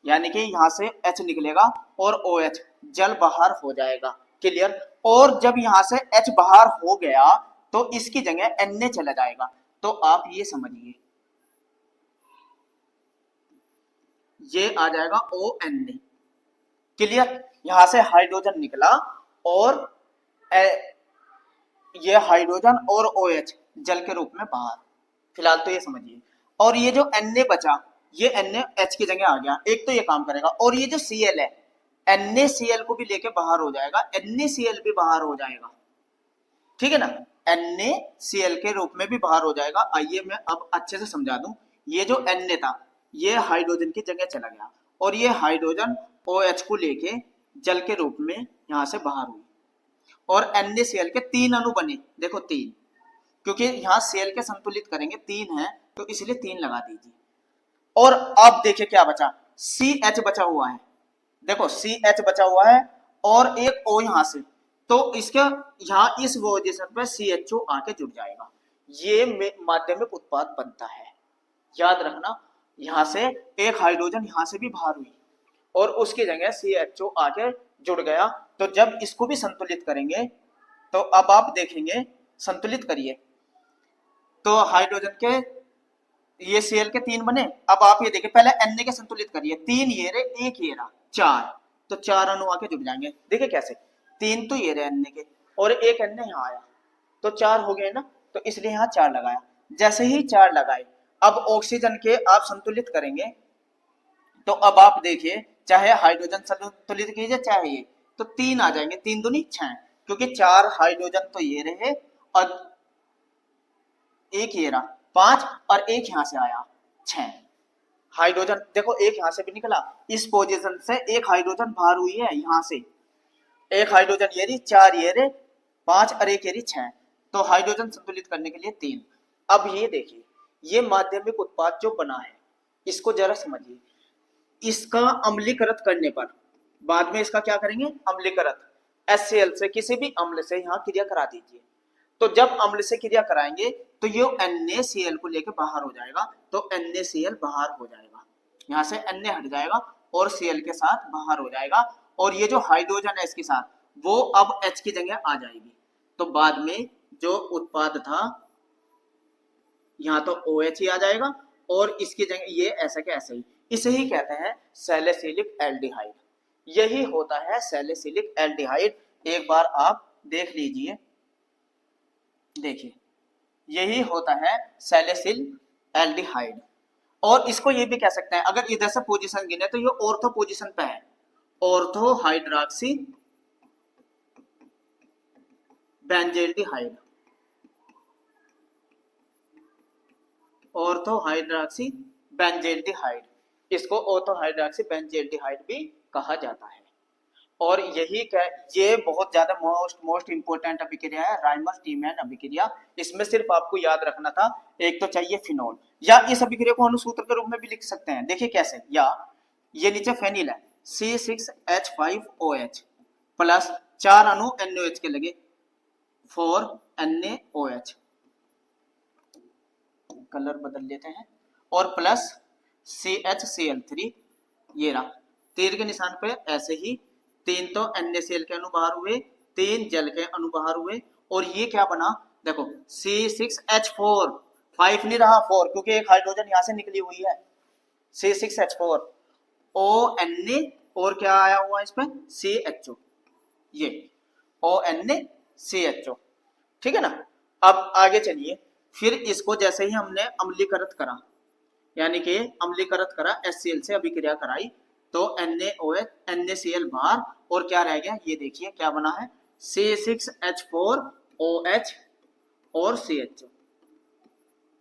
Speaker 1: यानी कि यहां से H निकलेगा और OH जल बाहर हो जाएगा। क्लियर। और जब यहां से H बाहर हो गया तो इसकी जगह Na चला जाएगा। तो आप ये समझिए, ये आ जाएगा ONa। क्लियर। यहां से हाइड्रोजन निकला और ये हाइड्रोजन और OH जल के रूप में बाहर, फिलहाल तो ये समझिए। और ये जो Na बचा, ये NaH की जगह आ गया, एक तो ये काम करेगा। और ये जो Cl है, NaCl को भी लेके बाहर हो जाएगा, NaCl भी बाहर हो जाएगा, ठीक है ना, NaCl के रूप में भी बाहर हो जाएगा। आइए मैं अब अच्छे से समझा दूं। ये जो Na था, ये हाइड्रोजन की जगह चला गया और ये हाइड्रोजन OH को लेके जल के रूप में यहां से बाहर हुई और NaCl के 3 अणु बने। देखो 3, क्योंकि यहां Cl के संतुलित करेंगे 3 है तो इसलिए 3 लगा दीजिए। और अब देखिए क्या बचा, CH बचा हुआ है। देखो CH बचा हुआ है और एक O यहां से, तो इसका यहां इस पोजीशन पर CHO आके जुड़ जाएगा, ये माध्यमिक उत्पाद बनता है। याद रखना, यहां से एक हाइड्रोजन यहां से भी बाहर हुई और उसकी जगह CHO आके जुड़ गया। तो जब इसको भी संतुलित करेंगे तो अब आप देखेंगे, संतुलित करिए तो हाइड्रोजन के ये Cl के 3 बने। अब आप ये देखिए, पहले Na के संतुलित करिए, 3 ये रहे, 1 ये रहा, 4, तो 4 अणु आके जुड़ जाएंगे। देखिए कैसे, 3 तो ये रहे Na के और 1 Na यहाँ आया, तो 4 हो गए ना, तो इसलिए यहाँ 4 लगाया। जैसे ही 4 लगाए, अब ऑक्सीजन के आप संतुलित करेंगे तो अब आप देखिए, चाहे हाइड्रोजन संतुलित कीजिए चाहे ये, तो 3 आ जाएंगे, 3 दूनी 6, क्योंकि 4 हाइड्रोजन तो ये रहे और 1 ये रहा, 5 और 1 यहां से आया, 6 हाइड्रोजन। देखो 1 यहां से भी निकला, इस पोजीशन से 1 हाइड्रोजन बाहर हुई है, यहां से 1 हाइड्रोजन ये रही, 4 ये रहे, 5 और 1 ये रही, 6, तो हाइड्रोजन संतुलित करने के लिए 3। अब ये देखिए, ये माध्यमिक उत्पाद जो बना है, इसको जरा समझिए। इसका अम्लीकरण करने पर, बाद में इसका क्या करेंगे, अम्लीकरण, HCl से, किसी भी अम्ल से यहाँ क्रिया करा दीजिए। तो जब अम्ल से क्रिया कराएंगे तो ये NaCl को लेकर बाहर हो जाएगा, तो NaCl बाहर हो जाएगा, यहाँ से Na हट जाएगा और Cl के साथ बाहर हो जाएगा। और ये जो हाइड्रोजन है इसके साथ, वो अब H की जगह आ जाएगी। तो बाद में जो उत्पाद था, यहाँ तो OH ही आ जाएगा और इसकी जगह ये ऐसा के ऐसा ही, इसे ही कहते हैं सैलिसिलिक एल्डिहाइड। यही होता है सैलिसिलिक एल्डिहाइड। एक बार आप देख लीजिए, देखिए यही होता है सैलिसिल एल्डिहाइड। और इसको ये भी कह सकते हैं, अगर इधर से पोजीशन गिने तो ये ऑर्थो पोजीशन पे है, ortho hydroxy benzaldehyde, ortho hydroxy benzaldehyde, इसको ऑर्थो हाइड्रोक्सी बेंजेल्डिहाइड भी कहा जाता है। और यही क्या, ये बहुत ज्यादा मोस्ट इंपोर्टेंट अभिक्रिया है, राइमर टीमैन अभिक्रिया। इसमें सिर्फ आपको याद रखना था, एक तो चाहिए फिनोल, या इस अभिक्रिया को अणुसूत्र के रूप में भी लिख सकते हैं। देखिए कैसे, या ये नीचे फेनिल है C6H5OH प्लस 4 अणु NaOH के लगे 4NaOH, कलर बदल लेते हैं, और प्लस CHCl3, ये रहा तीर के निशान पे ऐसे ही 3 तो NaCl के अणु बाहर हुए, 3 जल के अणु बाहर हुए, और ये क्या बना, देखो C6H4, 5 नहीं रहा 4, क्योंकि एक हाइड्रोजन यहां से निकली हुई है, C6H4 ONa, और क्या आया हुआ इस पे CHO, ये ONaCHO, ठीक है ना। अब आगे चलिए, फिर इसको जैसे ही हमने अम्लीकृत करा, यानी कि अम्लीकृत करा, HCl से अभिक्रिया कराई, तो NaOH NaCl बाहर, और क्या रह गया, ये देखिए क्या बना है C6H4OH और CHO।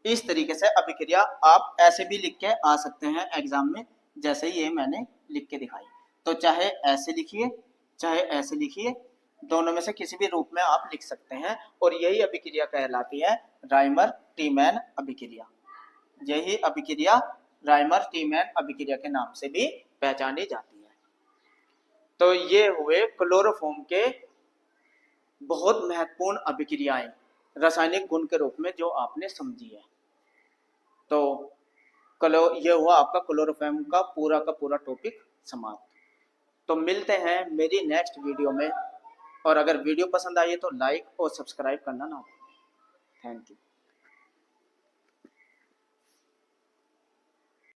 Speaker 1: इस तरीके से अभिक्रिया आप ऐसे भी लिख के आ सकते हैं एग्जाम में, जैसे ये मैंने लिख के दिखाई। तो चाहे ऐसे लिखिए चाहे ऐसे लिखिए, दोनों में से किसी भी रूप में आप लिख सकते हैं, और यही अभिक्रिया कहलाती है राइमर टीमैन अभिक्रिया। यही अभिक्रिया राइमर टीमैन अभिक्रिया के नाम से भी पहचानी जाती है। तो ये हुए क्लोरोफॉर्म के बहुत महत्वपूर्ण अभिक्रियाएं रासायनिक गुण के रूप में जो आपने समझी है। तो ये हुआ आपका क्लोरोफॉर्म का पूरा टॉपिक समाप्त। तो मिलते हैं मेरी नेक्स्ट वीडियो में, और अगर वीडियो पसंद आई है तो लाइक और सब्सक्राइब करना ना भूलें। Thank you.